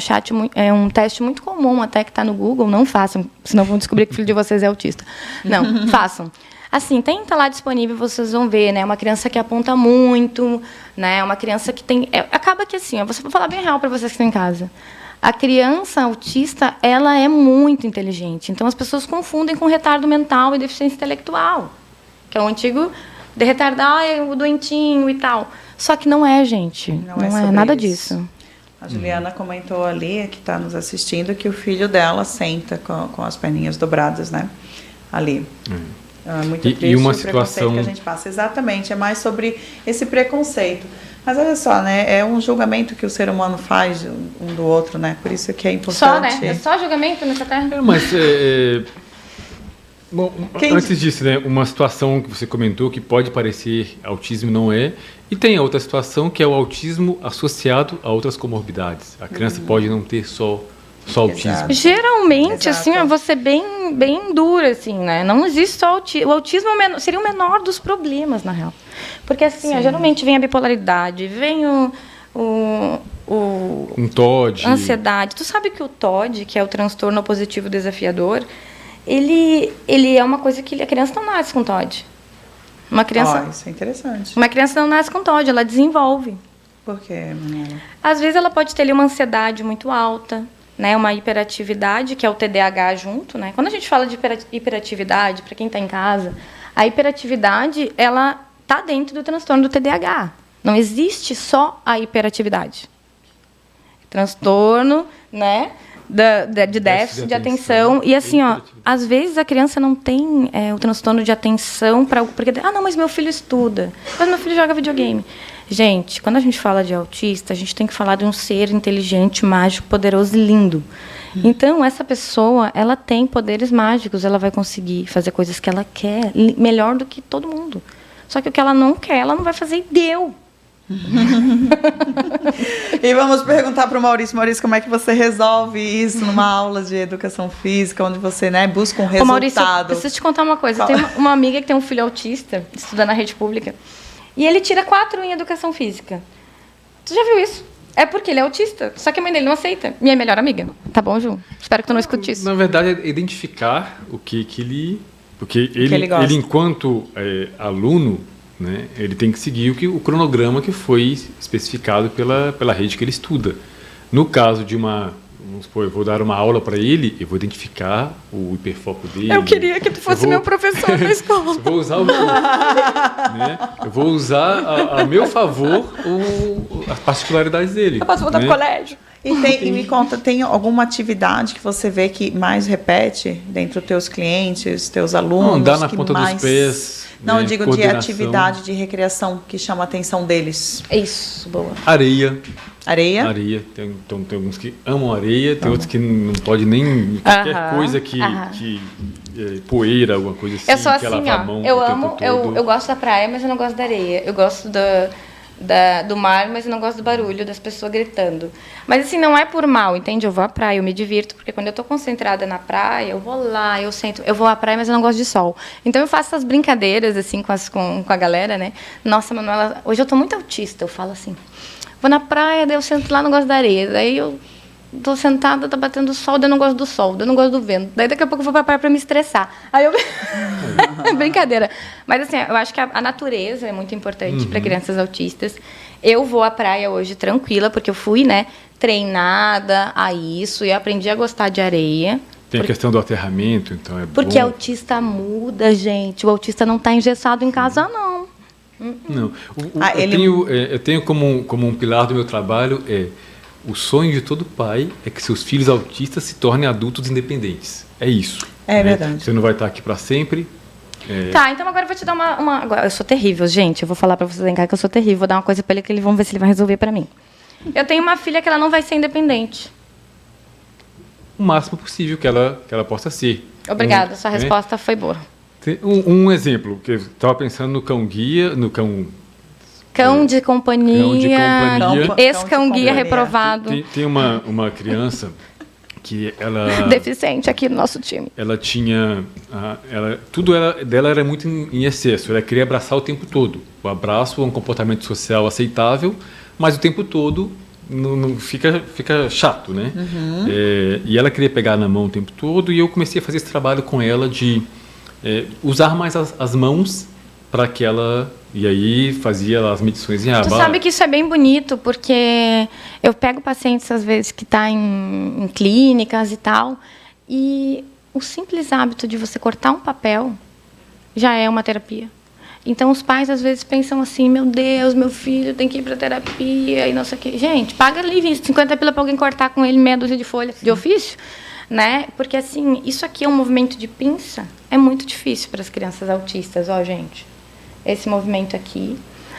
é um teste muito comum, até que está no Google, não façam, senão vão descobrir que o filho de vocês é autista. Não, façam. Assim, tá lá disponível, vocês vão ver, né? Uma criança que aponta muito, né? Uma criança que tem... acaba que assim, eu vou falar bem real para vocês que estão em casa. A criança autista, ela é muito inteligente. Então, as pessoas confundem com retardo mental e deficiência intelectual, que é o antigo de retardar, o doentinho e tal. Só que não é, gente. Não é nada disso. A Juliana comentou ali, que está nos assistindo, que o filho dela senta com as perninhas dobradas, né? Ali. É muito triste uma o situação preconceito que a gente passa. Exatamente, é mais sobre esse preconceito. Mas olha só, né? É um julgamento que o ser humano faz um do outro, né? Por isso que é importante. Só, né? É só julgamento nessa terra? Bom, antes disso, né? Uma situação que você comentou que pode parecer autismo, não é. E tem a outra situação que é o autismo associado a outras comorbidades. A criança pode não ter só autismo. Exato. Geralmente, assim, eu vou ser bem dura, assim, né? Não existe só autismo. O autismo seria o menor dos problemas, na real. Porque, assim, geralmente vem a bipolaridade, vem um TOD. Ansiedade. Tu sabe que o TOD, que é o transtorno opositivo desafiador, ele é uma coisa que a criança não nasce com TOD. Isso é interessante. Uma criança não nasce com TOD, ela desenvolve. Por quê, Manuela? Às vezes ela pode ter ali uma ansiedade muito alta, né, uma hiperatividade, que é o TDAH junto, né? Quando a gente fala de hiperatividade, para quem está em casa, a hiperatividade, ela está dentro do transtorno do TDAH. Não existe só a hiperatividade. Transtorno, né, de déficit de atenção. E assim, ó, às vezes a criança não tem o transtorno de atenção porque não, mas meu filho estuda, mas meu filho joga videogame. Gente, quando a gente fala de autista, a gente tem que falar de um ser inteligente, mágico, poderoso e lindo. Então, essa pessoa, ela tem poderes mágicos, ela vai conseguir fazer coisas que ela quer melhor do que todo mundo. Só que o que ela não quer, ela não vai fazer e deu. E vamos perguntar para o Maurício. Maurício, como é que você resolve isso numa aula de educação física, onde você, né, busca um resultado? Maurício, eu preciso te contar uma coisa. Eu tenho uma amiga que tem um filho autista, estuda na rede pública, e ele tira 4 em educação física. Tu já viu isso? É porque ele é autista, só que a mãe dele não aceita. Minha melhor amiga. Tá bom, Ju? Espero que tu não escute isso. Na verdade, é identificar o que ele... Porque ele enquanto aluno, né, ele tem que seguir o cronograma que foi especificado pela rede que ele estuda. No caso de vamos supor, eu vou dar uma aula para ele, eu vou identificar o hiperfoco dele. Eu queria que tu fosse meu professor na escola. Eu vou usar eu vou usar a meu favor as particularidades dele. Eu posso voltar pro colégio. E me conta, tem alguma atividade que você vê que mais repete dentro dos teus clientes, teus alunos? Andar na ponta dos pés. Não, eu digo de atividade de recreação que chama a atenção deles. Isso, boa. Areia. Areia? Areia. Tem alguns que amam areia, tem outros que não pode nem qualquer coisa que poeira, alguma coisa assim. Eu sou assim, ó. Eu gosto da praia, mas eu não gosto da areia. Eu gosto do mar, mas eu não gosto do barulho das pessoas gritando. Mas assim, não é por mal, entende? Eu vou à praia, eu me divirto, porque quando eu tô concentrada na praia, eu vou lá, eu sento, eu vou à praia, mas eu não gosto de sol. Então eu faço essas brincadeiras assim com a galera, né? Nossa, Manuela, hoje eu tô muito autista, eu falo assim, vou na praia, daí eu sento lá, não gosto da areia, daí eu tô sentada, tá batendo sol, daí eu não gosto do sol, daí eu não gosto do vento. Daí daqui a pouco eu vou pra praia pra me estressar. Aí eu... Brincadeira. Mas assim, eu acho que a natureza é muito importante para crianças autistas. Eu vou à praia hoje tranquila, porque eu fui, né, treinada a isso e aprendi a gostar de areia. Tem a questão do aterramento, então é porque bom. autista muda, gente. O autista não tá engessado em casa, não. Não. Eu tenho como um pilar do meu trabalho o sonho de todo pai é que seus filhos autistas se tornem adultos independentes. É isso. É verdade. Você não vai estar aqui para sempre. Tá, então agora eu vou te dar uma... Agora, eu sou terrível, gente. Eu vou falar para vocês em casa que eu sou terrível. Vou dar uma coisa para ele que eles vão ver se ele vai resolver para mim. Eu tenho uma filha que ela não vai ser independente. O máximo possível que ela possa ser. Obrigada, sua resposta foi boa. Um exemplo, que eu estava pensando no cão-guia, no cão... Cão de companhia, ex-cão-guia reprovado. Tem uma criança que ela... Deficiente aqui no nosso time. Ela tinha... tudo dela era muito em excesso. Ela queria abraçar o tempo todo. O abraço é um comportamento social aceitável, mas o tempo todo não fica chato, né? E ela queria pegar na mão o tempo todo e eu comecei a fazer esse trabalho com ela de usar mais as mãos para que ela... E aí fazia as medições em Tu sabe que isso é bem bonito, porque eu pego pacientes, às vezes, que estão em clínicas e tal, e o simples hábito de você cortar um papel já é uma terapia. Então, os pais, às vezes, pensam assim, meu Deus, meu filho tem que ir para terapia e não sei o quê. Gente, paga ali 50 pila para alguém cortar com ele meia dúzia de folha de ofício, né? Porque, assim, isso aqui é um movimento de pinça, é muito difícil para as crianças autistas, ó, gente. Esse movimento aqui,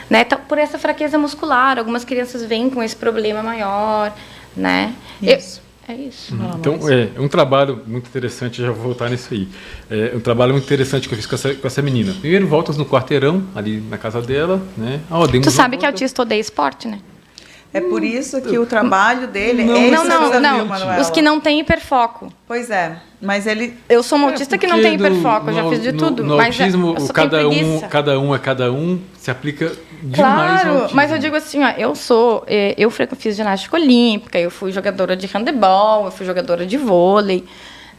né? Por essa fraqueza muscular, algumas crianças vêm com esse problema maior, né? Isso. É isso. Então, é um trabalho muito interessante, já vou voltar nisso aí. É um trabalho muito interessante que eu fiz com essa menina. Primeiro, voltas no quarteirão, ali na casa dela, né? Tu sabe que autista odeia esporte, né? É por isso que o trabalho dele não, esse não. Manuela. Os que não têm hiperfoco. Pois é, mas ele... Eu sou uma autista que não tem hiperfoco, eu já fiz de tudo. No mas autismo, eu só cada tenho um se aplica demais ao autismo. Mas eu digo assim, ó, eu fiz ginástica olímpica, eu fui jogadora de handebol, eu fui jogadora de vôlei,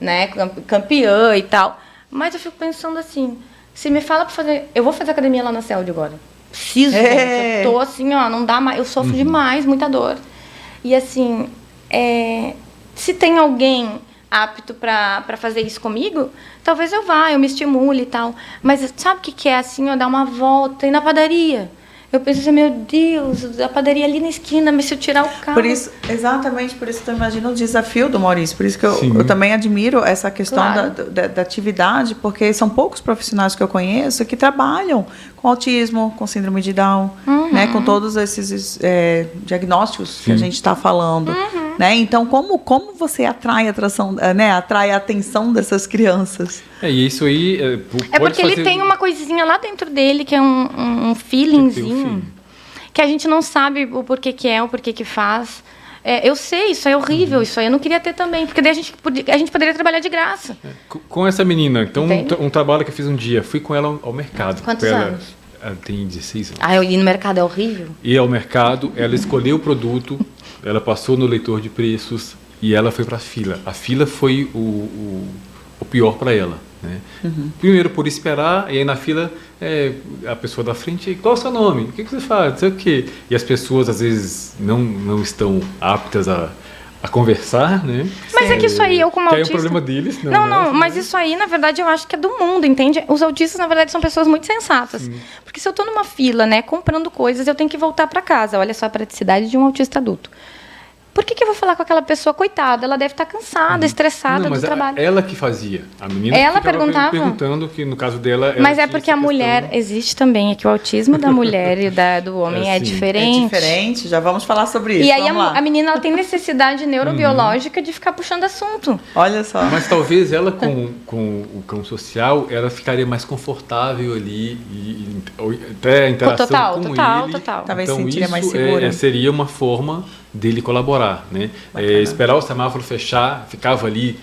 né, campeã e tal. Mas eu fico pensando assim, se me fala para fazer... Eu vou fazer academia lá na CELD agora. Preciso, gente. Eu tô assim, ó, não dá mais. Eu sofro demais, muita dor. E assim, se tem alguém apto para fazer isso comigo, talvez eu vá, eu me estimule e tal. Mas sabe o que é assim, ó, dar uma volta, ir na padaria? Eu penso assim, meu Deus, a padaria ali na esquina, mas se eu tirar o carro... Por isso, exatamente por isso que eu imagino o desafio do Maurício. Por isso que eu também admiro essa questão da atividade, porque são poucos profissionais que eu conheço que trabalham com autismo, com síndrome de Down, né, com todos esses diagnósticos que a gente está falando. Né? Então, como você atrai a atenção dessas crianças? E isso aí... porque ele tem uma coisinha lá dentro dele, que é um feelingzinho, que a gente não sabe o porquê que é, o porquê que faz. Eu sei, isso é horrível, isso aí eu não queria ter também, porque daí a gente poderia trabalhar de graça. Com essa menina, então, um trabalho que eu fiz um dia, fui com ela ao mercado. Quantos anos? Ela tem 16 anos. Eu ir no mercado é horrível? Ia ao mercado, ela escolheu o produto, ela passou no leitor de preços e ela foi para a fila. A fila foi o pior para ela, né? Primeiro por esperar, e aí na fila a pessoa da frente, qual é o seu nome? O que você faz? Não sei o quê. E as pessoas às vezes não estão aptas a conversar, né? Mas é que isso aí, eu como autista... Que é um problema deles. Não, mas isso aí, na verdade, eu acho que é do mundo, entende? Os autistas, na verdade, são pessoas muito sensatas. Sim. Porque se eu estou numa fila, né, comprando coisas, eu tenho que voltar para casa. Olha só a praticidade de um autista adulto. Por que eu vou falar com aquela pessoa? Coitada, ela deve estar cansada, estressada Não, do mas trabalho. ela que fazia. A menina Ela ficava perguntava? perguntando que no caso dela... ela Mas é tinha porque essa a mulher questão. existe também, é que o autismo da mulher e do homem é sim. diferente. É diferente, já vamos falar sobre isso. E aí vamos lá. a menina ela tem necessidade neurobiológica de ficar puxando assunto. Olha só. Mas talvez ela com o cão social, ela ficaria mais confortável ali e até a interação Total. com ele. Talvez Então se sentiria isso mais segura. seria uma forma dele colaborar, né? Esperar o semáforo fechar, ficava ali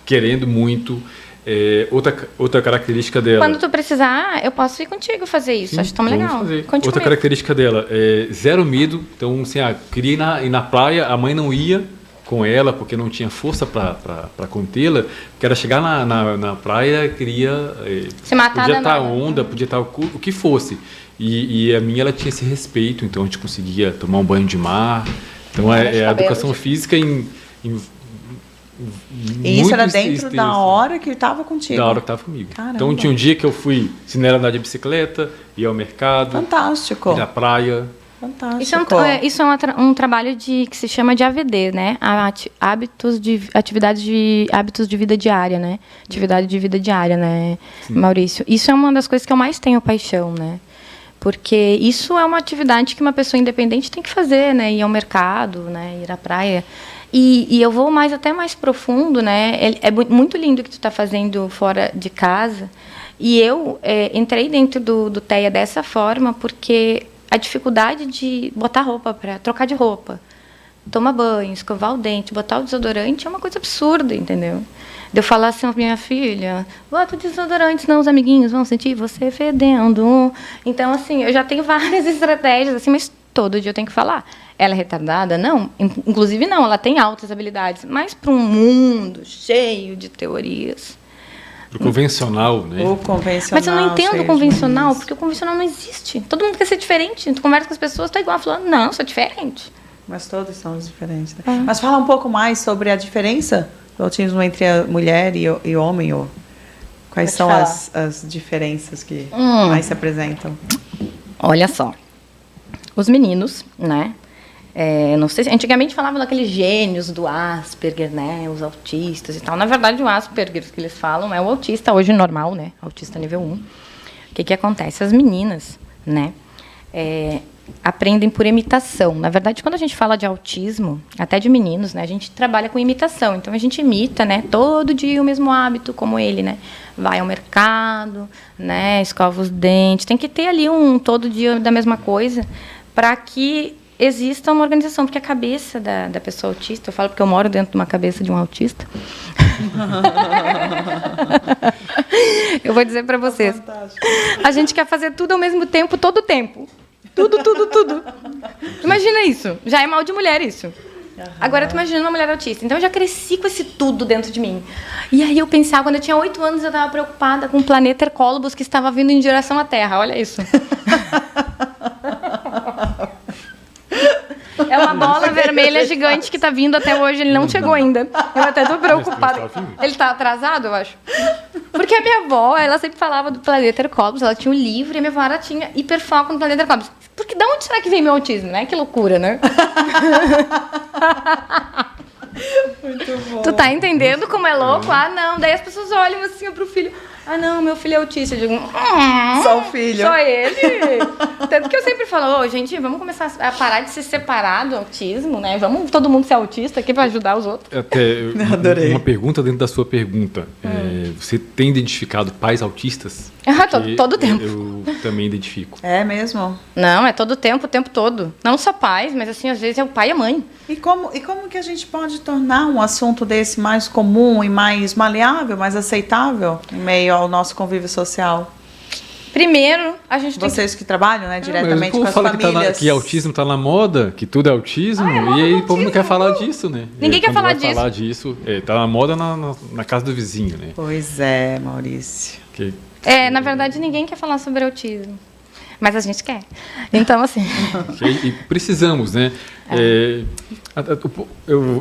querendo muito. Outra característica dela. Quando tu precisar, eu posso ir contigo fazer isso. Acho tão vamos legal. fazer. Conte Outra comigo. característica dela é zero medo. Então, assim, queria ir na praia, a mãe não ia com ela porque não tinha força para contê-la, porque ela chegar na praia, queria Se matar podia estar danada. onda, podia estar o que fosse. E a minha, ela tinha esse respeito, então a gente conseguia tomar um banho de mar. Então a educação física em E isso era muito dentro extenso. da hora que ele estava contigo. Da hora que estava comigo. Caramba. Então tinha um dia que eu fui, se não era andar de bicicleta, ia ao mercado, Fantástico. ir à praia. Fantástico. Isso é um trabalho que se chama de AVD, né? Hábitos de vida diária, né? Atividade de vida diária, né, Maurício? Isso é uma das coisas que eu mais tenho paixão, né? Porque isso é uma atividade que uma pessoa independente tem que fazer, né? Ir ao mercado, né? Ir à praia. E eu vou até mais profundo, né? É muito lindo o que tu está fazendo fora de casa. E eu entrei dentro do TEA dessa forma porque a dificuldade de botar roupa, para trocar de roupa, tomar banho, escovar o dente, botar o desodorante é uma coisa absurda, entendeu? De eu falar assim, minha filha, bota o desodorante, senão os amiguinhos vão sentir você fedendo. Então, assim, eu já tenho várias estratégias, assim, mas todo dia eu tenho que falar. Ela é retardada? Não. Inclusive, não, ela tem altas habilidades. Mas para um mundo cheio de teorias. Pro convencional, né? O convencional. Mas eu não entendo cheio o de convencional, manias. porque o convencional não existe. Todo mundo quer ser diferente. Tu conversa com as pessoas, tá igual, falando, não, sou diferente. Mas todos são diferentes. Né? Mas fala um pouco mais sobre a diferença do autismo entre a mulher e homem. Ou quais Vou te são falar. as diferenças que mais se apresentam? Olha só. Os meninos, né? Não sei, antigamente falavam daqueles gênios do Asperger, né? Os autistas e tal. Na verdade, o Asperger que eles falam é o autista hoje normal, né? Autista nível 1. O que acontece? As meninas, né? Aprendem por imitação. Na verdade, quando a gente fala de autismo, até de meninos, né? A gente trabalha com imitação. Então, a gente imita, né? Todo dia o mesmo hábito, como ele, né? Vai ao mercado, né? Escova os dentes. Tem que ter ali todo dia da mesma coisa para que exista uma organização, porque a cabeça da pessoa autista, eu falo porque eu moro dentro de uma cabeça de um autista. Eu vou dizer para vocês. A gente quer fazer tudo ao mesmo tempo, todo o tempo. Tudo. Imagina isso. Já é mal de mulher isso. Agora tu imagina uma mulher autista. Então eu já cresci com esse tudo dentro de mim. E aí eu pensava, quando eu tinha 8 anos, eu estava preocupada com o planeta Hercólobos que estava vindo em direção à Terra. Olha isso. É uma bola vermelha gigante que está vindo até hoje. Ele não chegou ainda. Eu até estou preocupada. Ele está atrasado, eu acho. Porque a minha avó, ela sempre falava do planeta Hercólobos. Ela tinha um livro e a minha avó tinha hiperfoco no planeta Hercólobos. Porque de onde será que vem meu autismo, né? Que loucura, né? Muito bom. Tu tá entendendo como é louco? Ah, não. Daí as pessoas olham assim pro filho. Ah, não, meu filho é autista. Eu digo, Só o filho. Só ele. Tanto que eu sempre falo, gente, vamos começar a parar de se separar do autismo, né? Vamos todo mundo ser autista aqui pra ajudar os outros. Adorei. Uma pergunta dentro da sua pergunta. Você tem identificado pais autistas? Todo tempo. Eu também identifico. É mesmo? Não, é todo tempo, o tempo todo. Não só pais, mas assim, às vezes é o pai e a mãe. E como que a gente pode tornar um assunto desse mais comum e mais maleável, mais aceitável em meio ao nosso convívio social? Primeiro, a gente tem Vocês que trabalham, né, diretamente com as fala famílias. que autismo tá na moda, que tudo é autismo, e aí o povo não quer falar disso, né? Ninguém quer Quando falar vai disso. falar disso. Tá na moda na casa do vizinho, né? Pois é, Maurício. Na verdade, ninguém quer falar sobre autismo. Mas a gente quer. Então, assim... E precisamos, né?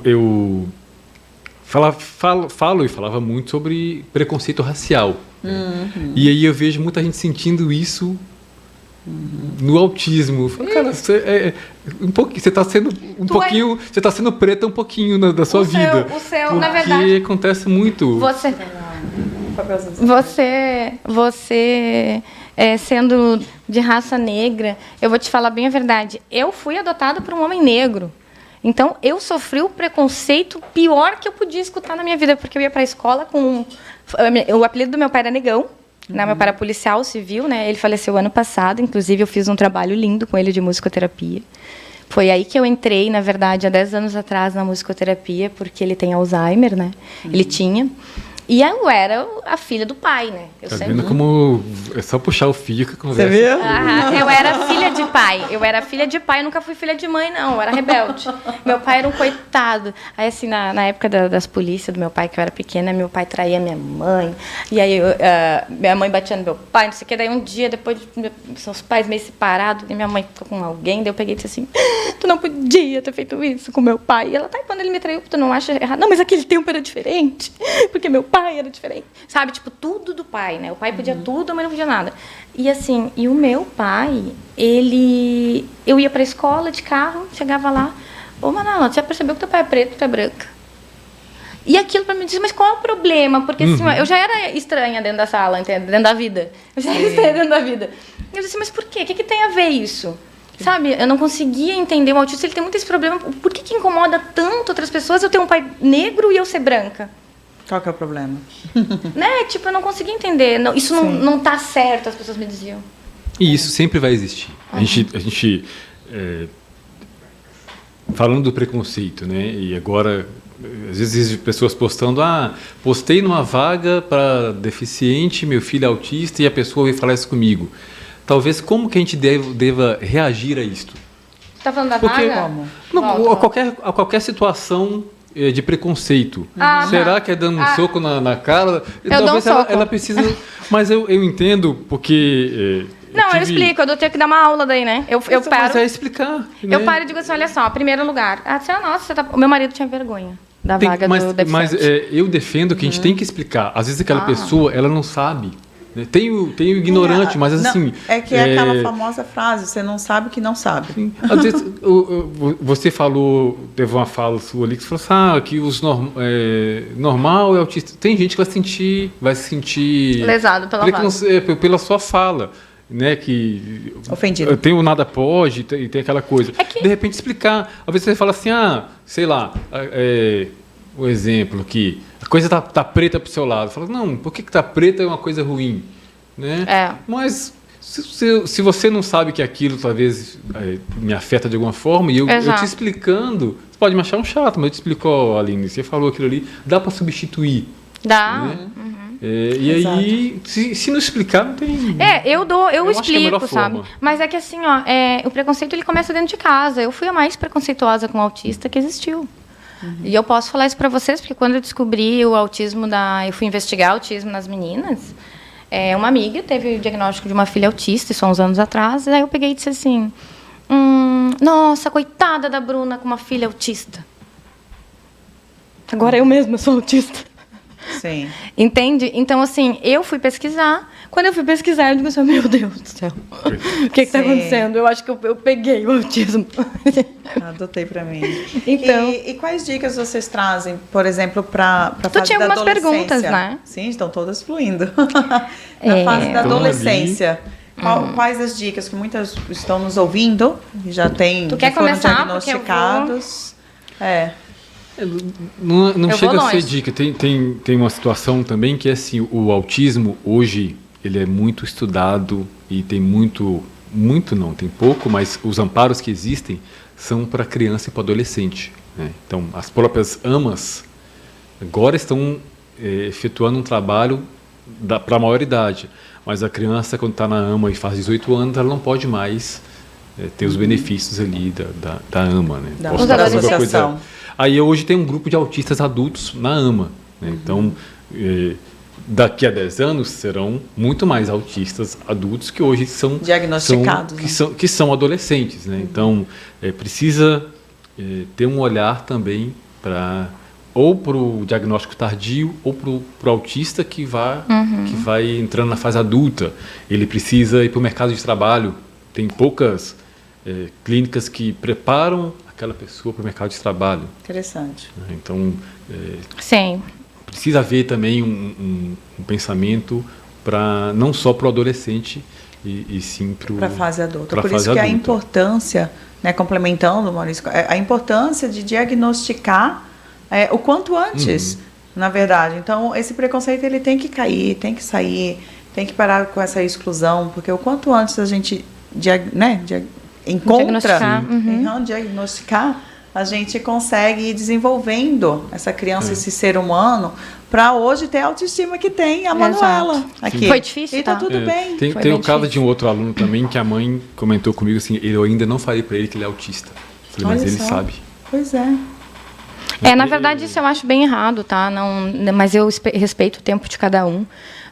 Eu falo e falava muito sobre preconceito racial. E aí eu vejo muita gente sentindo isso no autismo. Eu falo, cara, você está sendo você está sendo preta um pouquinho da sua vida. Na verdade, porque acontece muito. Você sendo de raça negra, eu vou te falar bem a verdade. Eu fui adotada por um homem negro. Então, eu sofri o preconceito pior que eu podia escutar na minha vida, porque eu ia para a escola com... O apelido do meu pai era Negão, né? Meu pai era policial civil, né? Ele faleceu ano passado, inclusive eu fiz um trabalho lindo com ele de musicoterapia. Foi aí que eu entrei, na verdade, há 10 anos atrás, na musicoterapia, porque ele tem Alzheimer, né? Ele tinha. E eu era a filha do pai, né? Tá vendo como é só puxar o fio que a conversa. Você viu? Eu era filha de pai. Eu nunca fui filha de mãe, não. Eu era rebelde. Meu pai era um coitado. Aí, assim, na época das polícias do meu pai, que eu era pequena, meu pai traía minha mãe. E aí, minha mãe batia no meu pai, não sei o que. Daí, um dia, depois de seus pais meio separados, e minha mãe ficou com alguém, daí eu peguei e disse assim, tu não podia ter feito isso com meu pai. E ela, tá, e quando ele me traiu, tu não acha errado? Não, mas aquele tempo era diferente. Porque meu pai era diferente. Sabe, tipo, tudo do pai, né? O pai podia tudo, mas não podia nada. E assim, o meu pai, eu ia pra escola de carro, chegava lá, ô Manala, você já percebeu que teu pai é preto, tu é branca? E aquilo pra mim dizia, mas qual é o problema? Porque assim, eu já era estranha dentro da sala, entende? Dentro da vida. Eu já era estranha dentro da vida. E eu disse, mas por quê? O que tem a ver isso? Sabe, eu não conseguia entender. O autista, ele tem muito esse problema. Por que incomoda tanto outras pessoas eu ter um pai negro e eu ser branca? Qual que é o problema? Né? Tipo, eu não conseguia entender. Não, isso não tá certo, as pessoas me diziam. E isso sempre vai existir. A gente falando do preconceito, né? E agora, às vezes, pessoas postando, postei numa vaga para deficiente, meu filho é autista, e a pessoa veio falar isso comigo. Talvez, como que a gente deva reagir a isto? Você tá falando da vaga? Como? Não, a qualquer situação de preconceito. Será que é dando um soco na cara? Talvez ela precisa... Mas eu entendo, porque... eu explico, eu tenho que dar uma aula daí, né? Eu paro. Mas é explicar. Né? Eu paro e digo assim, olha só, primeiro lugar. O meu marido tinha vergonha da vaga do deficiente. Mas eu defendo que a gente tem que explicar. Às vezes aquela pessoa, ela não sabe. Tem o ignorante, mas assim... É que é aquela famosa frase, você não sabe o que não sabe. Sim. Às vezes, você falou, teve uma fala sua ali, que você falou assim, que os normal é autista. Tem gente que vai se sentir... lesado pela sua fala. Né, que ofendido. Tem o nada pode, tem aquela coisa. De repente explicar. Às vezes você fala assim, sei lá, o exemplo que a coisa tá preta pro seu lado. Fala, não, por que tá preta é uma coisa ruim? Né? Mas se você não sabe que aquilo talvez me afeta de alguma forma, e eu te explicando, você pode me achar um chato, mas eu te explico, Aline, você falou aquilo ali, dá para substituir. Dá. Né? E aí, se não explicar, não tem... Eu explico, sabe? Mas é que assim, o preconceito ele começa dentro de casa. Eu fui a mais preconceituosa com o autista que existiu. E eu posso falar isso para vocês, porque quando eu descobri o autismo eu fui investigar autismo nas meninas, uma amiga teve o diagnóstico de uma filha autista, isso há uns anos atrás, e aí eu peguei e disse assim, nossa, coitada da Bruna com uma filha autista. Agora eu mesma sou autista. Sim. Entende? Então, assim, eu fui pesquisar. Quando eu fui pesquisar, eu digo assim, meu Deus do céu, o que está acontecendo? Eu acho que eu peguei o autismo. Adotei para mim. Então, e quais dicas vocês trazem, por exemplo, para a fase da adolescência? Tu tinha algumas perguntas, né? Sim, estão todas fluindo. Na fase da adolescência, quais as dicas que muitas estão nos ouvindo e já quer foram começar? diagnosticados? Não chega a ser dica. Tem uma situação também que é assim, o autismo hoje ele é muito estudado e tem tem pouco, mas os amparos que existem são para criança e para adolescente. Né? Então, as próprias AMAs agora estão efetuando um trabalho para a maior idade, mas a criança, quando está na AMA e faz 18 anos, ela não pode mais ter os benefícios ali da AMA. Né? Posso falar sobre coisa. Aí hoje tem um grupo de autistas adultos na AMA. Né? Então, daqui a 10 anos serão muito mais autistas adultos que hoje são diagnosticados, que são adolescentes. Né? Então, precisa ter um olhar também ou para o diagnóstico tardio ou para o autista que vai entrando na fase adulta. Ele precisa ir para o mercado de trabalho. tem poucas clínicas que preparam aquela pessoa para o mercado de trabalho. Interessante. Né? Então, Sim. precisa haver também um pensamento para não só para o adolescente, e sim para a fase adulta. Por isso que a importância, né, complementando, Maurício, a importância de diagnosticar o quanto antes, na verdade. Então, esse preconceito ele tem que cair, tem que sair, tem que parar com essa exclusão, porque o quanto antes a gente diagnosticar, a gente consegue ir desenvolvendo essa criança, esse ser humano, para hoje ter a autoestima que tem a Manuela aqui. Foi difícil, e tá tudo bem. Tem o caso de um outro aluno também, que a mãe comentou comigo assim, eu ainda não falei para ele que ele é autista. Falei, mas ele sabe. Pois é. Na verdade, isso eu acho bem errado, tá? Não, mas eu respeito o tempo de cada um,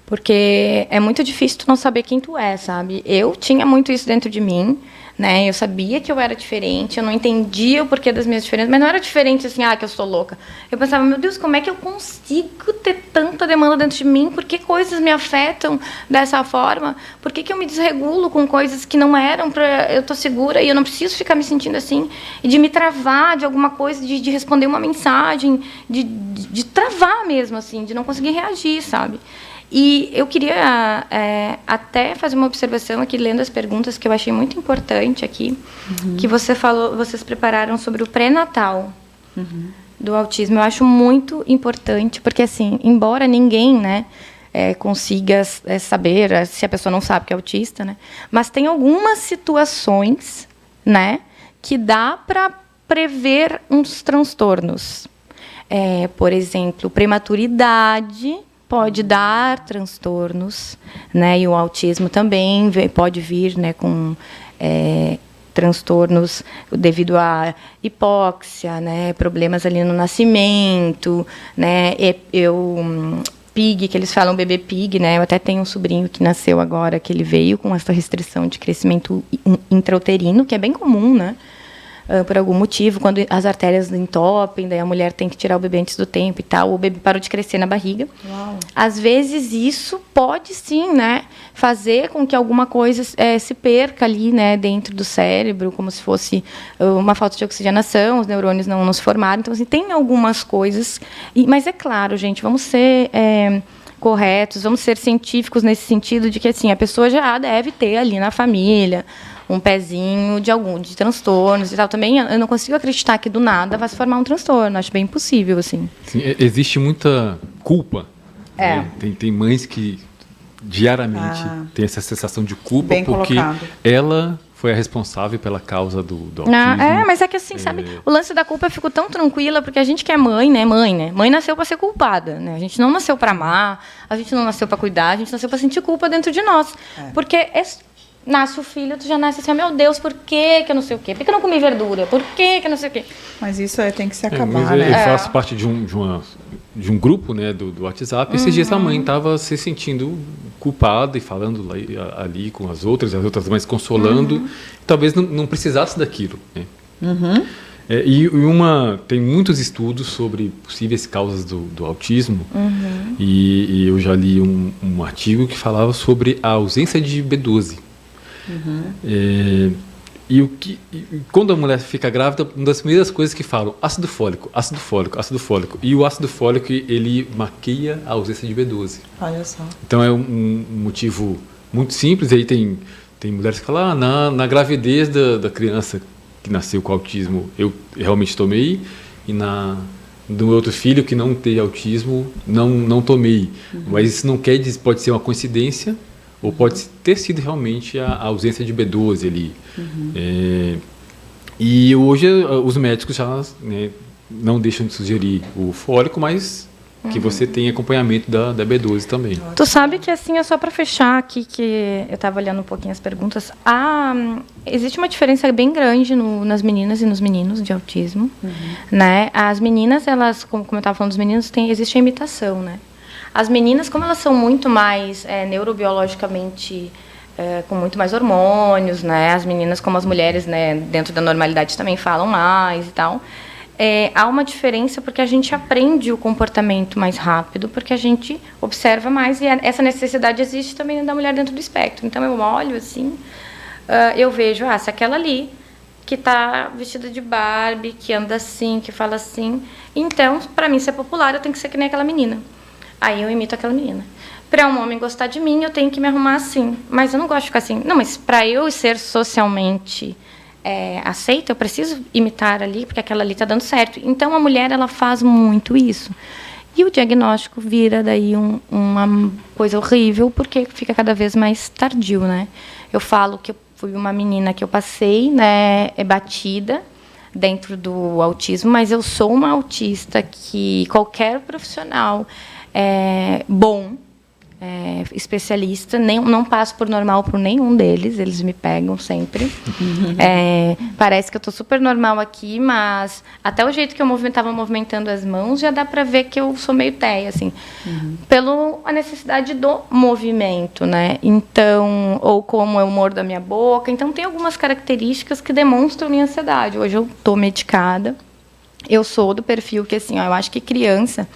porque é muito difícil tu não saber quem tu é, sabe? Eu tinha muito isso dentro de mim, né? Eu sabia que eu era diferente, eu não entendia o porquê das minhas diferenças, mas não era diferente assim, que eu sou louca. Eu pensava, meu Deus, como é que eu consigo ter tanta demanda dentro de mim? Por que coisas me afetam dessa forma? Por que eu me desregulo com coisas que não eram para eu estar segura e eu não preciso ficar me sentindo assim? E de me travar de alguma coisa, de responder uma mensagem, de travar mesmo, assim, de não conseguir reagir, sabe? E eu queria até fazer uma observação aqui, lendo as perguntas, que eu achei muito importante aqui, que vocês prepararam sobre o pré-natal do autismo. Eu acho muito importante, porque, assim, embora ninguém, né, consiga saber se a pessoa não sabe que é autista, né, mas tem algumas situações, né, que dá para prever uns transtornos. Por exemplo, prematuridade pode dar transtornos, né? E o autismo também pode vir, né, com transtornos devido à hipóxia, né? Problemas ali no nascimento, né? PIG, que eles falam bebê PIG, né? Eu até tenho um sobrinho que nasceu agora, que ele veio com essa restrição de crescimento intrauterino, que é bem comum, né? Por algum motivo, quando as artérias entopem, daí a mulher tem que tirar o bebê antes do tempo e tal, o bebê parou de crescer na barriga. Uau. Às vezes isso pode sim, né, fazer com que alguma coisa se perca ali, né, dentro do cérebro, como se fosse uma falta de oxigenação, os neurônios não se formaram. Então, assim, tem algumas coisas, mas é claro, gente, vamos ser corretos, vamos ser científicos nesse sentido de que, assim, a pessoa já deve ter ali na família um pezinho de transtornos e tal. Também eu não consigo acreditar que do nada vai se formar um transtorno. Acho bem impossível, assim. Sim, existe muita culpa. Né? Tem mães que diariamente têm essa sensação de culpa porque ela foi a responsável pela causa do autismo. Mas é que assim, sabe, o lance da culpa eu fico tão tranquila, porque a gente que é mãe, né? Mãe nasceu para ser culpada, né? A gente não nasceu para amar, a gente não nasceu para cuidar, a gente nasceu para sentir culpa dentro de nós. Porque nasce o filho, tu já nasce assim, meu Deus, por que eu não sei o quê? Por que eu não comi verdura? Por que eu não sei o quê? Mas isso tem que se acabar, né? Eu faço parte de um grupo, né, do WhatsApp. Esses dias a mãe estava se sentindo culpada e falando ali com as outras mães consolando. Talvez não precisasse daquilo. Né? Tem muitos estudos sobre possíveis causas do autismo. E eu já li um artigo que falava sobre a ausência de B12. Quando a mulher fica grávida, uma das primeiras coisas que falam, ácido fólico. E o ácido fólico, ele maquia a ausência de B12. Olha só. Então é um motivo muito simples. Aí tem mulheres que falam, na gravidez da criança que nasceu com autismo, eu realmente tomei, e do meu outro filho que não tem autismo, não tomei. Mas isso não quer dizer, pode ser uma coincidência, ou pode ter sido realmente a ausência de B12 ali. E hoje os médicos já, né, não deixam de sugerir o fólico, mas que você tenha acompanhamento da B12 também. Tu sabe que, assim, é só para fechar aqui, que eu estava olhando um pouquinho as perguntas, existe uma diferença bem grande nas meninas e nos meninos de autismo. Né? As meninas, elas, como eu estava falando dos meninos, existe a imitação, né? As meninas, como elas são muito mais neurobiologicamente, com muito mais hormônios, né? As meninas, como as mulheres, né, dentro da normalidade, também falam mais e tal. Há uma diferença porque a gente aprende o comportamento mais rápido, porque a gente observa mais, e essa necessidade existe também da mulher dentro do espectro. Então, eu olho assim, eu vejo, se aquela ali que tá vestida de Barbie, que anda assim, que fala assim, então, para mim ser popular, eu tenho que ser que nem aquela menina. Aí eu imito aquela menina. Para um homem gostar de mim, eu tenho que me arrumar assim. Mas eu não gosto de ficar assim. Não, mas para eu ser socialmente aceita, eu preciso imitar ali, porque aquela ali está dando certo. Então, a mulher, ela faz muito isso. E o diagnóstico vira daí uma coisa horrível, porque fica cada vez mais tardio, né? Eu falo que eu fui uma menina que eu passei, né, batida dentro do autismo, mas eu sou uma autista que qualquer profissional bom, especialista, não passo por normal por nenhum deles, eles me pegam sempre. Parece que eu estou super normal aqui, mas até o jeito que eu estava movimentando as mãos já dá para ver que eu sou meio teia, assim, pela necessidade do movimento, né? Então, ou como eu mordo a minha boca. Então, tem algumas características que demonstram minha ansiedade. Hoje eu estou medicada, eu sou do perfil que, assim, eu acho que criança...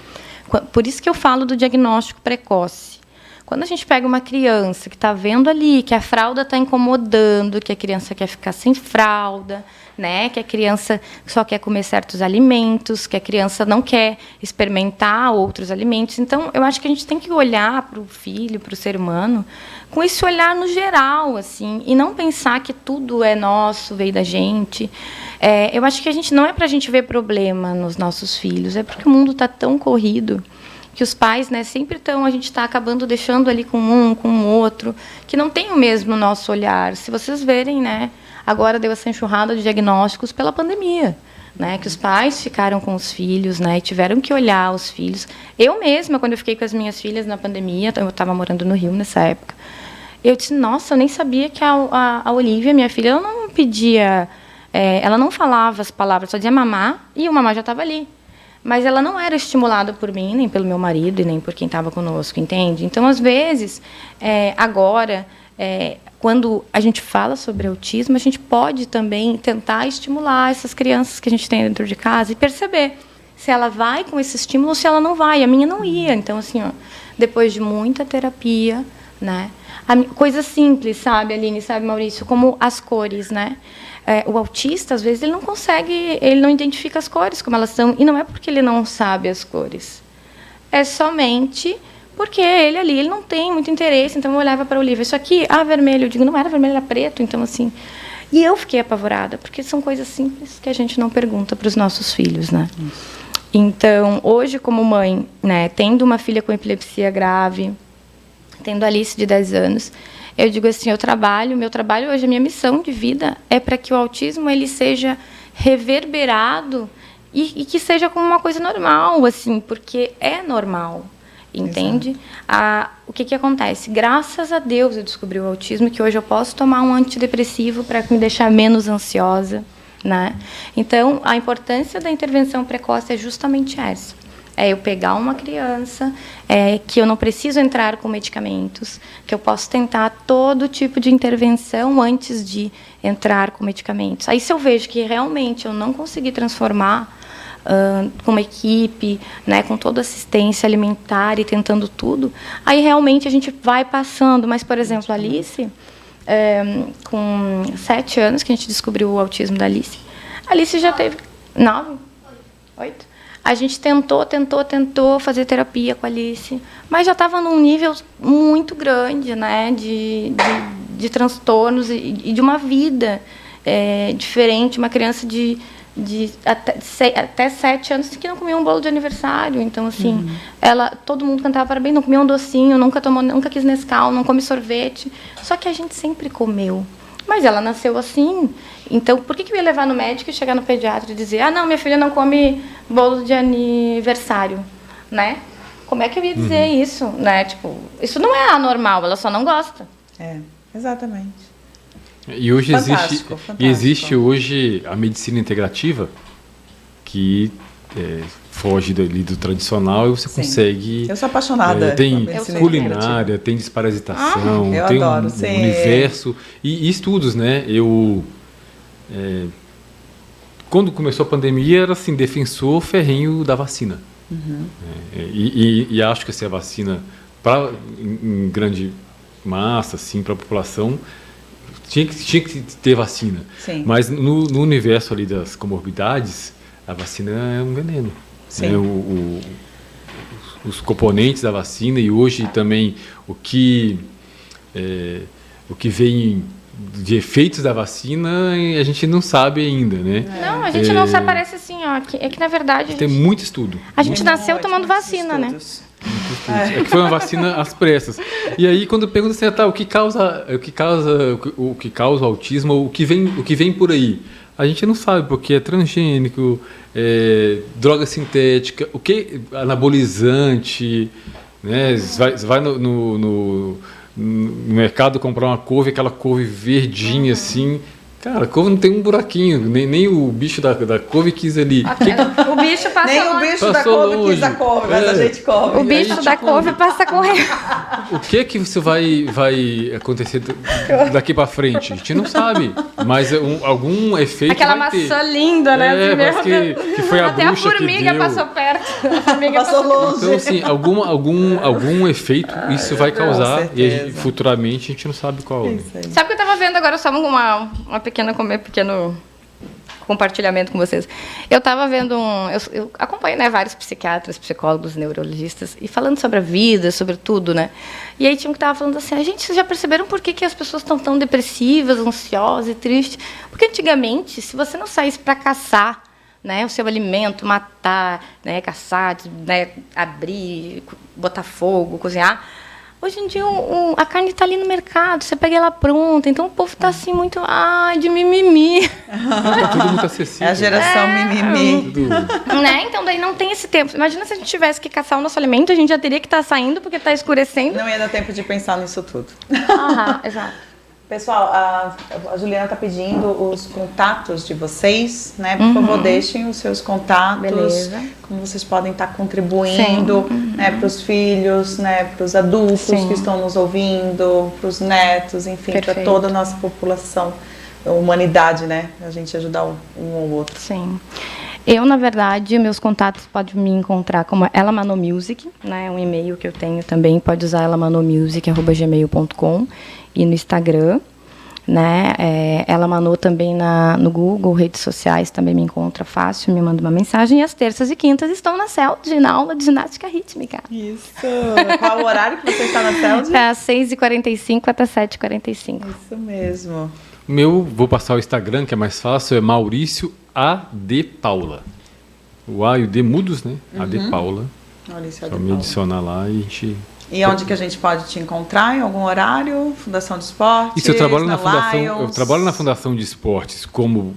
Por isso que eu falo do diagnóstico precoce. Quando a gente pega uma criança que está vendo ali que a fralda está incomodando, que a criança quer ficar sem fralda, né, que a criança só quer comer certos alimentos, que a criança não quer experimentar outros alimentos. Então, eu acho que a gente tem que olhar para o filho, para o ser humano, com esse olhar no geral, assim, e não pensar que tudo é nosso, veio da gente. Eu acho que a gente não é para a gente ver problema nos nossos filhos, é porque o mundo está tão corrido que os pais, né, sempre estão, a gente está acabando deixando ali com o outro, que não tem o mesmo nosso olhar. Se vocês verem, né, agora deu essa enxurrada de diagnósticos pela pandemia, né, que os pais ficaram com os filhos, né, e tiveram que olhar os filhos. Eu mesma, quando eu fiquei com as minhas filhas na pandemia, eu estava morando no Rio nessa época, eu disse, nossa, eu nem sabia que a Olivia, minha filha, ela não pedia, ela não falava as palavras, só dizia mamar, e o mamá já estava ali. Mas ela não era estimulada por mim, nem pelo meu marido, e nem por quem estava conosco, entende? Então, às vezes, agora, quando a gente fala sobre autismo, a gente pode também tentar estimular essas crianças que a gente tem dentro de casa e perceber se ela vai com esse estímulo ou se ela não vai. A minha não ia. Então, assim, depois de muita terapia, né? Coisa simples, sabe, Aline, sabe, Maurício? Como as cores, né? O autista, às vezes, ele não consegue, ele não identifica as cores como elas são, e não é porque ele não sabe as cores. É somente porque ele não tem muito interesse. Então, eu olhava para o Olivia, isso aqui, vermelho. Eu digo, não era vermelho, era preto. Então, assim... E eu fiquei apavorada, porque são coisas simples que a gente não pergunta para os nossos filhos, né? Então, hoje, como mãe, né, tendo uma filha com epilepsia grave, tendo a Alice de 10 anos... Eu digo assim, meu trabalho hoje, a minha missão de vida é para que o autismo ele seja reverberado e que seja como uma coisa normal, assim, porque é normal, entende? O que acontece? Graças a Deus eu descobri o autismo, que hoje eu posso tomar um antidepressivo para me deixar menos ansiosa, né? Então, a importância da intervenção precoce é justamente essa. Eu pegar uma criança, que eu não preciso entrar com medicamentos, que eu posso tentar todo tipo de intervenção antes de entrar com medicamentos. Aí, se eu vejo que realmente eu não consegui transformar com uma equipe, né, com toda assistência alimentar e tentando tudo, aí realmente a gente vai passando. Mas, por exemplo, a Alice, com 7 anos que a gente descobriu o autismo da Alice, a Alice já teve 9? 8? A gente tentou fazer terapia com a Alice, mas já estava num nível muito grande, né, de transtornos e de uma vida diferente. Uma criança de até 7 anos que não comia um bolo de aniversário. Então, assim, todo mundo cantava parabéns, não comia um docinho, nunca quis Nescau, não come sorvete. Só que a gente sempre comeu. Mas ela nasceu assim. Então, por que eu ia levar no médico e chegar no pediatra e dizer, não, minha filha não come bolo de aniversário, né? Como é que eu ia dizer isso, né? Tipo, isso não é anormal, ela só não gosta. Exatamente. E hoje Fantástico. existe hoje a medicina integrativa, que foge do tradicional e você consegue... Eu sou apaixonada. Tem culinária, tem desparasitação, tem adoro, um universo e estudos, né? Quando começou a pandemia, era assim, defensor ferrenho da vacina. E acho que assim, a vacina, em grande massa, assim, para a população, tinha que ter vacina. Sim. Mas no universo ali das comorbidades, a vacina é um veneno. Sim. Né? Os componentes da vacina e hoje também o que vem de efeitos da vacina a gente não sabe ainda, né? Não, a gente não sabe, parece assim, ó, é que na verdade tem muito estudo. A gente nasceu tomando vacina, né? É que foi uma vacina às pressas. E aí quando pergunta assim, o que causa o autismo, o que vem por aí? A gente não sabe, porque é transgênico, droga sintética, o que anabolizante, né? Você vai no mercado comprar uma couve, aquela couve verdinha assim. Cara, a couve não tem um buraquinho, nem o bicho da couve quis ali. O bicho passa Nem longe. o bicho da couve quis a couve, mas a gente come. O bicho da couve passa correndo. O que isso vai acontecer daqui para frente? A gente não sabe, mas algum efeito Aquela vai ter. maçã linda, né? Parece que foi a Até bruxa a formiga que deu. passou perto. A formiga Passou longe. Então, assim, algum efeito isso vai causar e certeza. futuramente a gente não sabe qual. Isso aí. Sabe o que eu tava vendo agora, só uma pequeno compartilhamento com vocês. Eu estava vendo eu acompanho, né, vários psiquiatras, psicólogos, neurologistas, e falando sobre a vida, sobre tudo, né? E aí tinha um que estava falando assim, gente, vocês já perceberam por que as pessoas estão tão depressivas, ansiosas e tristes? Porque antigamente, se você não saísse para caçar, né, o seu alimento, matar, né, caçar, né, abrir, botar fogo, cozinhar, hoje em dia a carne está ali no mercado, você pega ela pronta, então o povo está assim muito, de mimimi. Tá tudo muito acessível. É a geração mimimi. Tudo. Né? Então daí não tem esse tempo. Imagina se a gente tivesse que caçar o nosso alimento, a gente já teria que estar saindo porque está escurecendo. Não ia dar tempo de pensar nisso tudo. Exato. Pessoal, a Juliana está pedindo os contatos de vocês, né? Por favor, deixem os seus contatos. Beleza. Como vocês podem estar contribuindo, né, para os filhos, né, para os adultos Sim. que estão nos ouvindo, para os netos, enfim, para Perfeito. toda a nossa população, a humanidade, né? A gente ajudar um ao outro. Sim. Eu, na verdade, meus contatos podem me encontrar como elamanomusic, né? Um e-mail que eu tenho também, pode usar elamanomusic@gmail.com e no Instagram, né? Ela Manu também no Google, redes sociais, também me encontra fácil, me manda uma mensagem. E às terças e quintas estou na CELD, na aula de ginástica rítmica. Isso! Qual o horário que você está na CELD? É às 6h45 até 7h45. Isso mesmo. Vou passar o Instagram, que é mais fácil, é Maurício A.D. Paula. O A e o D mudos, né? A.D. Paula. Maurício Só A.D. me Paula. adicionar lá e a gente... E onde que a gente pode te encontrar? Em algum horário? Fundação de Esportes? Isso, eu trabalho na Lions? Fundação de Esportes como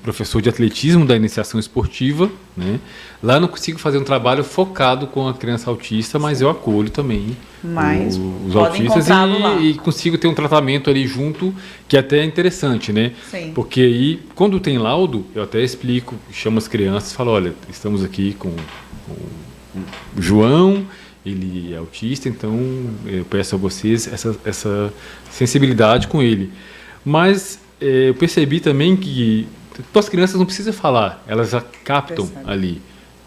professor de atletismo da iniciação esportiva, né? Lá eu não consigo fazer um trabalho focado com a criança autista, mas eu acolho também Mas os pode autistas encontrá-lo lá. e consigo ter um tratamento ali junto, que até é interessante, né? Sim. Porque aí, quando tem laudo, eu até explico, chamo as crianças e falo, olha, estamos aqui com o João, ele é autista, então eu peço a vocês essa sensibilidade com ele. Mas eu percebi também que as crianças não precisam falar, elas já captam ali.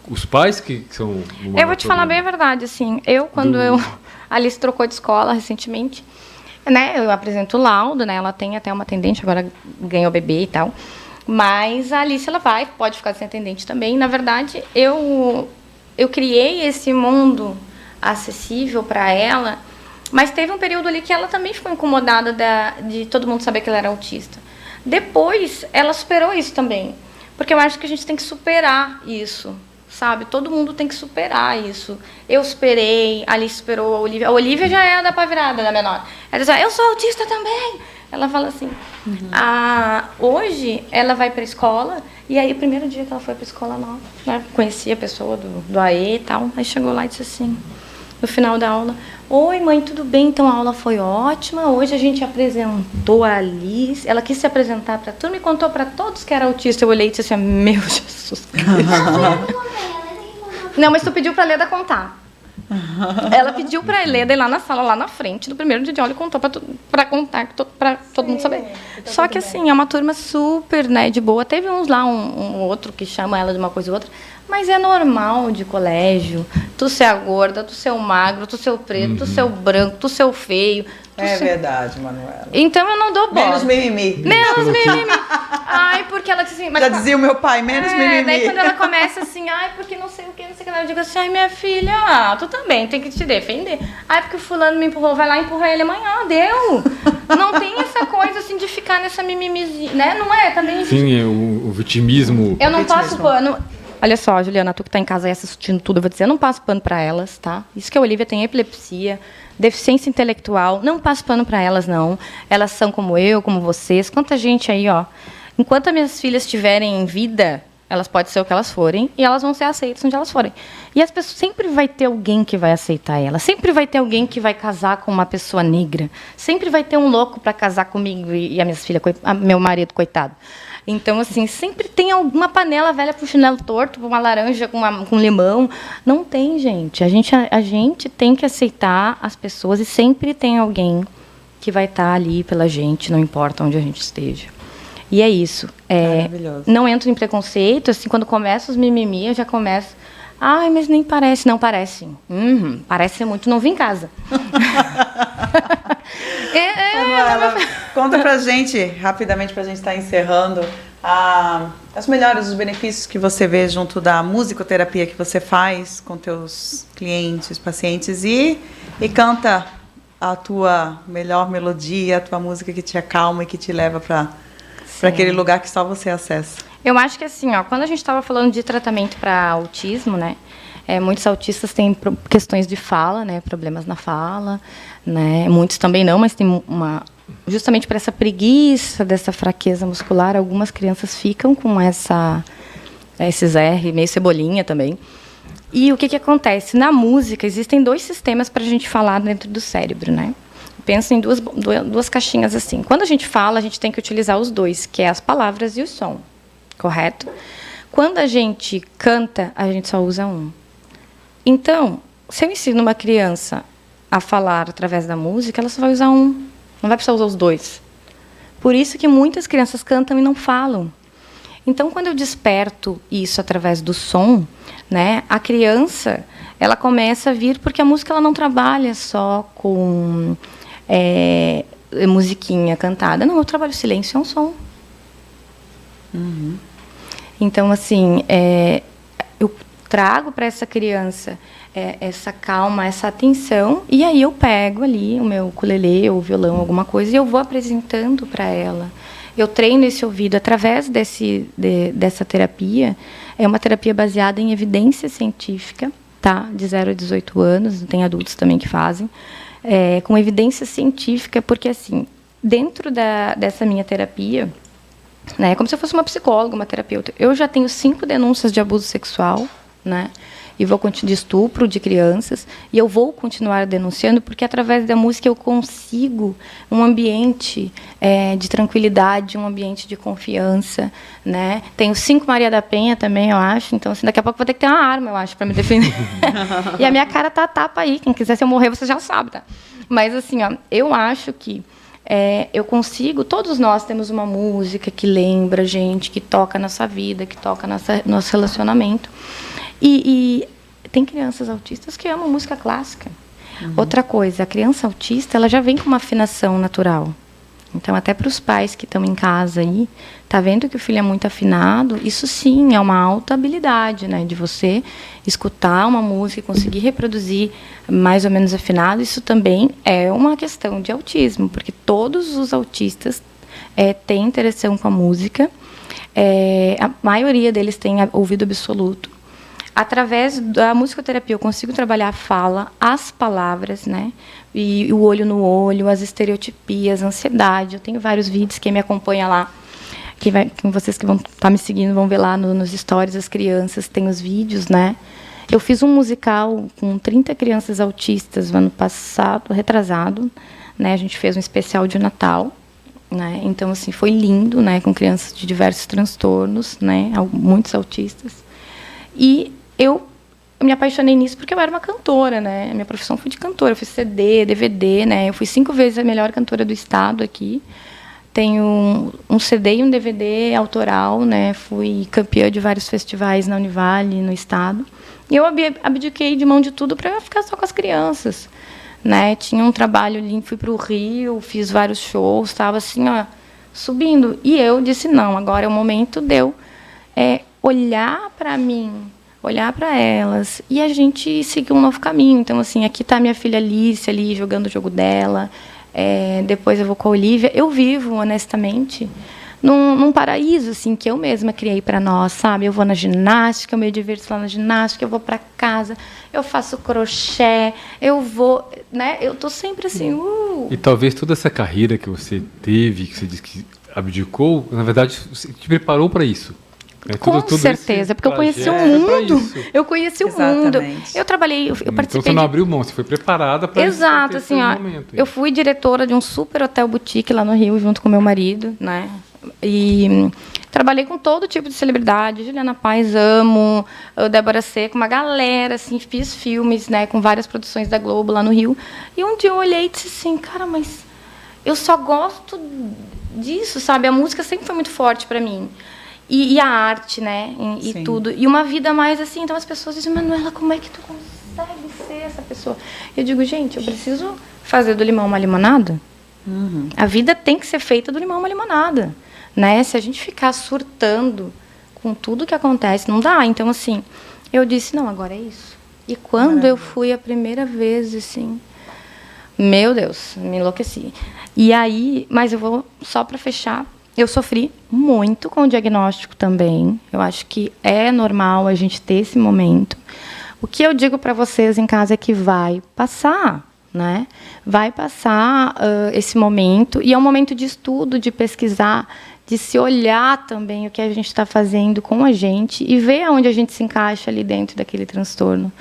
Os pais que são... Eu vou te falar bem a verdade, assim, quando a Alice trocou de escola recentemente, né, eu apresento o laudo, né, ela tem até uma atendente, agora ganhou bebê e tal, mas a Alice, ela pode ficar sem atendente também. Na verdade, eu criei esse mundo acessível para ela, mas teve um período ali que ela também ficou incomodada de todo mundo saber que ela era autista. Depois, ela superou isso também, porque eu acho que a gente tem que superar isso, sabe? Todo mundo tem que superar isso. Eu superei, a Alice superou, a Olivia já é da pá virada, da menor. Ela diz, eu sou autista também. Ela fala assim, hoje ela vai para a escola, e aí o primeiro dia que ela foi para a escola nova, né, conhecia a pessoa do AE e tal, aí chegou lá e disse assim, no final da aula, oi mãe, tudo bem? Então a aula foi ótima, hoje a gente apresentou a Alice, ela quis se apresentar para a turma e contou para todos que era autista. Eu olhei e disse assim, meu Jesus Cristo. Não, mas tu pediu para a Leda contar. Ela pediu para a Leda ir lá na sala, lá na frente, do primeiro dia de aula, e contou para contar, para todo mundo saber. Só que assim, é uma turma super, né, de boa. Teve uns lá, um outro que chama ela de uma coisa ou outra, Mas é normal de colégio, tu ser a gorda, tu ser o magro, tu ser o preto, tu ser o branco, tu ser o feio. Verdade, Manuela. Então eu não dou bola. Menos mimimi. Menos mimimi. Ai, porque ela disse assim... Mas já dizia o meu pai, menos mimimi. Daí quando ela começa assim, ai, porque não sei o que, não sei o que, eu digo assim, ai, minha filha, tu também tem que te defender. Ai, porque o fulano me empurrou, vai lá empurrar ele amanhã, deu. Não tem essa coisa assim de ficar nessa mimimizinha, né? Não é? Também... Sim, o vitimismo. Eu não passo pano... Olha só, Juliana, tu que tá em casa aí assistindo tudo, eu vou dizer, eu não passo pano para elas, tá? Isso que a Olivia tem epilepsia, deficiência intelectual, não passo pano para elas, não. Elas são como eu, como vocês. Quanta gente aí, ó. Enquanto as minhas filhas estiverem em vida, elas podem ser o que elas forem e elas vão ser aceitas onde elas forem. E as pessoas, sempre vai ter alguém que vai aceitar elas. Sempre vai ter alguém que vai casar com uma pessoa negra. Sempre vai ter um louco para casar comigo e as minhas filhas, meu marido, coitado. Então, assim, sempre tem alguma panela velha pro chinelo torto, uma laranja com limão. Não tem, gente. A gente tem que aceitar as pessoas e sempre tem alguém que vai estar ali pela gente, não importa onde a gente esteja. E é isso. Maravilhoso. Não entro em preconceito, assim, quando começa os mimimi, eu já começo... Ai, mas nem parece. Não, parece. Parece muito. Não vim em casa. Manuela, conta pra gente, rapidamente, pra gente estar encerrando, os benefícios que você vê junto da musicoterapia que você faz com teus clientes, pacientes e canta a tua melhor melodia, a tua música que te acalma e que te leva para aquele lugar que só você acessa. Eu acho que assim, ó, quando a gente estava falando de tratamento para autismo, né, muitos autistas têm questões de fala, né, problemas na fala, né, muitos também não, mas tem justamente por essa preguiça, dessa fraqueza muscular, algumas crianças ficam com esses R, meio cebolinha também. E o que acontece? Na música, existem 2 sistemas para a gente falar dentro do cérebro, né? Pensa em duas caixinhas assim. Quando a gente fala, a gente tem que utilizar os 2, que é as palavras e o som. Correto? Quando a gente canta, a gente só usa um. Então, se eu ensino uma criança a falar através da música, ela só vai usar um. Não vai precisar usar os 2. Por isso que muitas crianças cantam e não falam. Então, quando eu desperto isso através do som, né, a criança, ela começa a vir, porque a música ela não trabalha só com musiquinha cantada. Não, eu trabalho silêncio, é um som. Então, assim, eu trago para essa criança essa calma, essa atenção, e aí eu pego ali o meu ukulele ou violão, alguma coisa, e eu vou apresentando para ela. Eu treino esse ouvido através dessa terapia. É uma terapia baseada em evidência científica, tá? De 0 a 18 anos, tem adultos também que fazem, com evidência científica, porque, assim, dentro dessa minha terapia, né, é como se eu fosse uma psicóloga, uma terapeuta. Eu já tenho 5 denúncias de abuso sexual, né, de estupro de crianças, e eu vou continuar denunciando, porque através da música eu consigo um ambiente de tranquilidade, um ambiente de confiança, né. Tenho 5 Maria da Penha também, eu acho, então assim, daqui a pouco vou ter que ter uma arma, eu acho, para me defender. E a minha cara tá a tapa aí, quem quiser, se eu morrer, você já sabe, tá? Mas assim, ó, eu acho que eu consigo, todos nós temos uma música que lembra a gente, que toca a nossa vida, que toca nosso relacionamento. E tem crianças autistas que amam música clássica. Outra coisa, a criança autista, ela já vem com uma afinação natural. Então, até para os pais que estão em casa aí, tá vendo que o filho é muito afinado, isso sim é uma alta habilidade, né? De você escutar uma música e conseguir reproduzir mais ou menos afinado, isso também é uma questão de autismo, porque todos os autistas têm interação com a música, a maioria deles tem ouvido absoluto. Através da musicoterapia, eu consigo trabalhar a fala, as palavras, né? E o olho no olho, as estereotipias, a ansiedade. Eu tenho vários vídeos, quem me acompanha lá, vocês que vão estar me seguindo vão ver lá nos stories, as crianças, tem os vídeos, né? Eu fiz um musical com 30 crianças autistas no ano passado, retrasado, né? A gente fez um especial de Natal, né? Então, assim, foi lindo, né? Com crianças de diversos transtornos, né? Muitos autistas. E eu me apaixonei nisso porque eu era uma cantora, né? A minha profissão foi de cantora. Eu fiz CD, DVD, né? Eu fui 5 vezes a melhor cantora do estado aqui. tenho um CD e um DVD autoral, né? Fui campeã de vários festivais na Univale, no estado. E eu abdiquei de mão de tudo para ficar só com as crianças, né? Tinha um trabalho ali, fui para o Rio, fiz vários shows, estava assim, ó, subindo. E eu disse, não, agora é o momento de eu olhar para mim, olhar para elas e a gente seguir um novo caminho. Então, assim, aqui está minha filha Alice ali jogando o jogo dela. Depois eu vou com a Olivia. Eu vivo, honestamente, num paraíso assim, que eu mesma criei para nós, sabe? Eu vou na ginástica, eu me divirto lá na ginástica, eu vou para casa, eu faço crochê, eu vou, né? Eu tô sempre assim. E talvez toda essa carreira que você teve, que você disse que abdicou, na verdade, te preparou para isso. Com certeza, porque eu conheci o mundo. Eu conheci o mundo. Eu trabalhei, eu participei. Então você não abriu mão, você foi preparada para isso. Exato, assim, ó. Eu fui diretora de um super hotel boutique lá no Rio, junto com meu marido, né? E trabalhei com todo tipo de celebridade, Juliana Paz, amo, Débora Seco, uma galera, assim, fiz filmes, né, com várias produções da Globo lá no Rio. E um dia eu olhei e disse assim, cara, mas eu só gosto disso, sabe? A música sempre foi muito forte para mim. E a arte, né? E tudo. E uma vida mais assim. Então as pessoas dizem, Manuela, como é que tu consegue ser essa pessoa? Eu digo, gente, eu preciso fazer do limão uma limonada. Uhum. A vida tem que ser feita do limão uma limonada. Né? Se a gente ficar surtando com tudo que acontece, não dá. Então, assim, eu disse, não, agora é isso. E quando eu fui a primeira vez, assim, meu Deus, me enlouqueci. E aí, mas eu vou, só para fechar, eu sofri muito com o diagnóstico também. Eu acho que é normal a gente ter esse momento. O que eu digo para vocês em casa é que vai passar, né? Vai passar esse momento. E é um momento de estudo, de pesquisar, de se olhar também o que a gente está fazendo com a gente e ver aonde a gente se encaixa ali dentro daquele transtorno.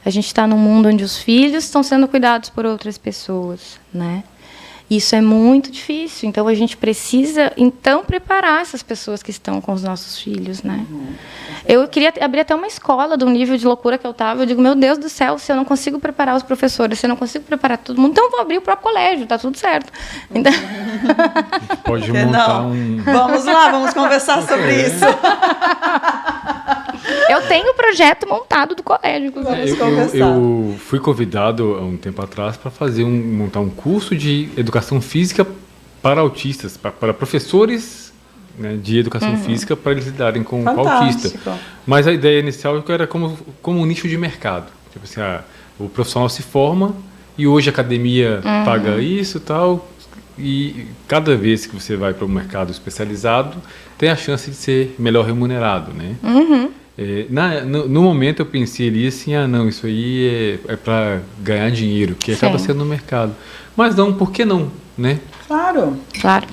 A gente está num mundo onde os filhos estão sendo cuidados por outras pessoas, né? Isso é muito difícil, então a gente precisa, então, preparar essas pessoas que estão com os nossos filhos, né? Eu queria abrir até uma escola de um nível de loucura que eu estava. Eu digo, meu Deus do céu, se eu não consigo preparar os professores, se eu não consigo preparar todo mundo, então eu vou abrir o próprio colégio, tá tudo certo. Então... Pode montar Vamos lá, vamos conversar sobre isso. Eu tenho o projeto montado do colégio, inclusive. Eu fui convidado há um tempo atrás para montar um curso de educação física para autistas, para professores, né, de educação física, para eles lidarem com o autista. Mas a ideia inicial era como um nicho de mercado. Tipo assim, o profissional se forma e hoje a academia paga isso e tal. E cada vez que você vai para o mercado especializado, tem a chance de ser melhor remunerado, né? No momento eu pensei ali assim, não, isso aí é para ganhar dinheiro, que acaba sendo no mercado. Mas não, por que não, né? Claro.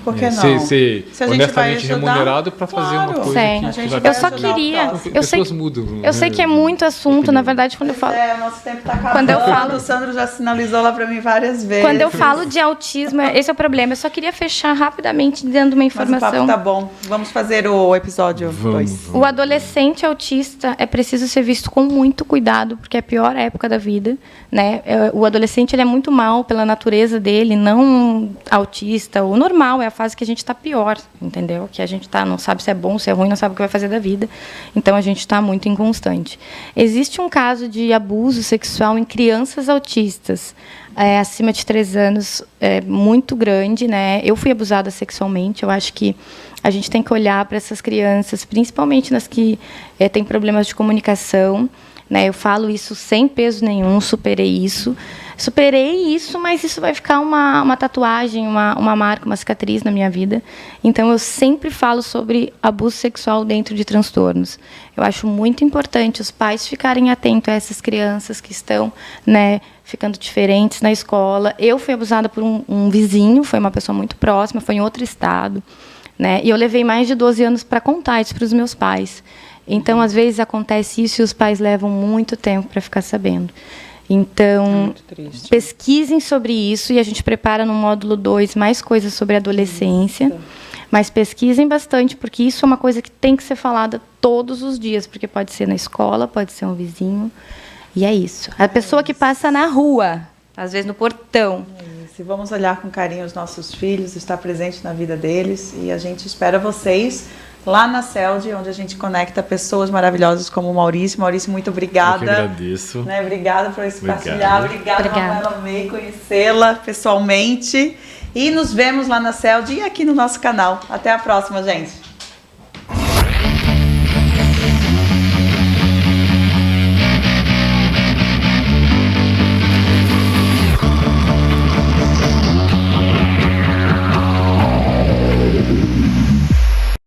Por que não? Ser honestamente remunerado para fazer uma coisa que eu só queria. Eu sei que é muito assunto, na verdade, quando eu falo. O nosso tempo está acabando. O Sandro já sinalizou lá para mim várias vezes. Quando eu falo de autismo, esse é o problema. Eu só queria fechar rapidamente dando uma informação. Mas o papo tá bom. Vamos fazer o episódio 2. O adolescente autista é preciso ser visto com muito cuidado, porque é a pior época da vida, né? O adolescente ele é muito mal pela natureza dele, não autista. O normal é a fase que a gente está pior, entendeu? Que a gente não sabe se é bom, se é ruim, não sabe o que vai fazer da vida. Então, a gente está muito inconstante. Existe um caso de abuso sexual em crianças autistas, acima de 3 anos, muito grande, né? Eu fui abusada sexualmente. Eu acho que a gente tem que olhar para essas crianças, principalmente nas que têm problemas de comunicação, né? Eu falo isso sem peso nenhum, superei isso, mas isso vai ficar uma tatuagem, uma marca, uma cicatriz na minha vida. Então, eu sempre falo sobre abuso sexual dentro de transtornos. Eu acho muito importante os pais ficarem atentos a essas crianças que estão, né, ficando diferentes na escola. Eu fui abusada por um vizinho, foi uma pessoa muito próxima, foi em outro estado, né? E eu levei mais de 12 anos para contar isso para os meus pais. Então, às vezes, acontece isso e os pais levam muito tempo para ficar sabendo. Então, pesquisem sobre isso e a gente prepara no módulo 2 mais coisas sobre adolescência. Mas pesquisem bastante, porque isso é uma coisa que tem que ser falada todos os dias, porque pode ser na escola, pode ser um vizinho. E é isso. A pessoa que passa na rua, às vezes no portão. e vamos olhar com carinho os nossos filhos, estar presente na vida deles. E a gente espera vocês lá na CELD, onde a gente conecta pessoas maravilhosas como o Maurício. Maurício, muito obrigada. Eu que agradeço. Né? Obrigada por esse partilhar. Obrigada, Manuela. Amei conhecê-la pessoalmente. E nos vemos lá na CELD e aqui no nosso canal. Até a próxima, gente.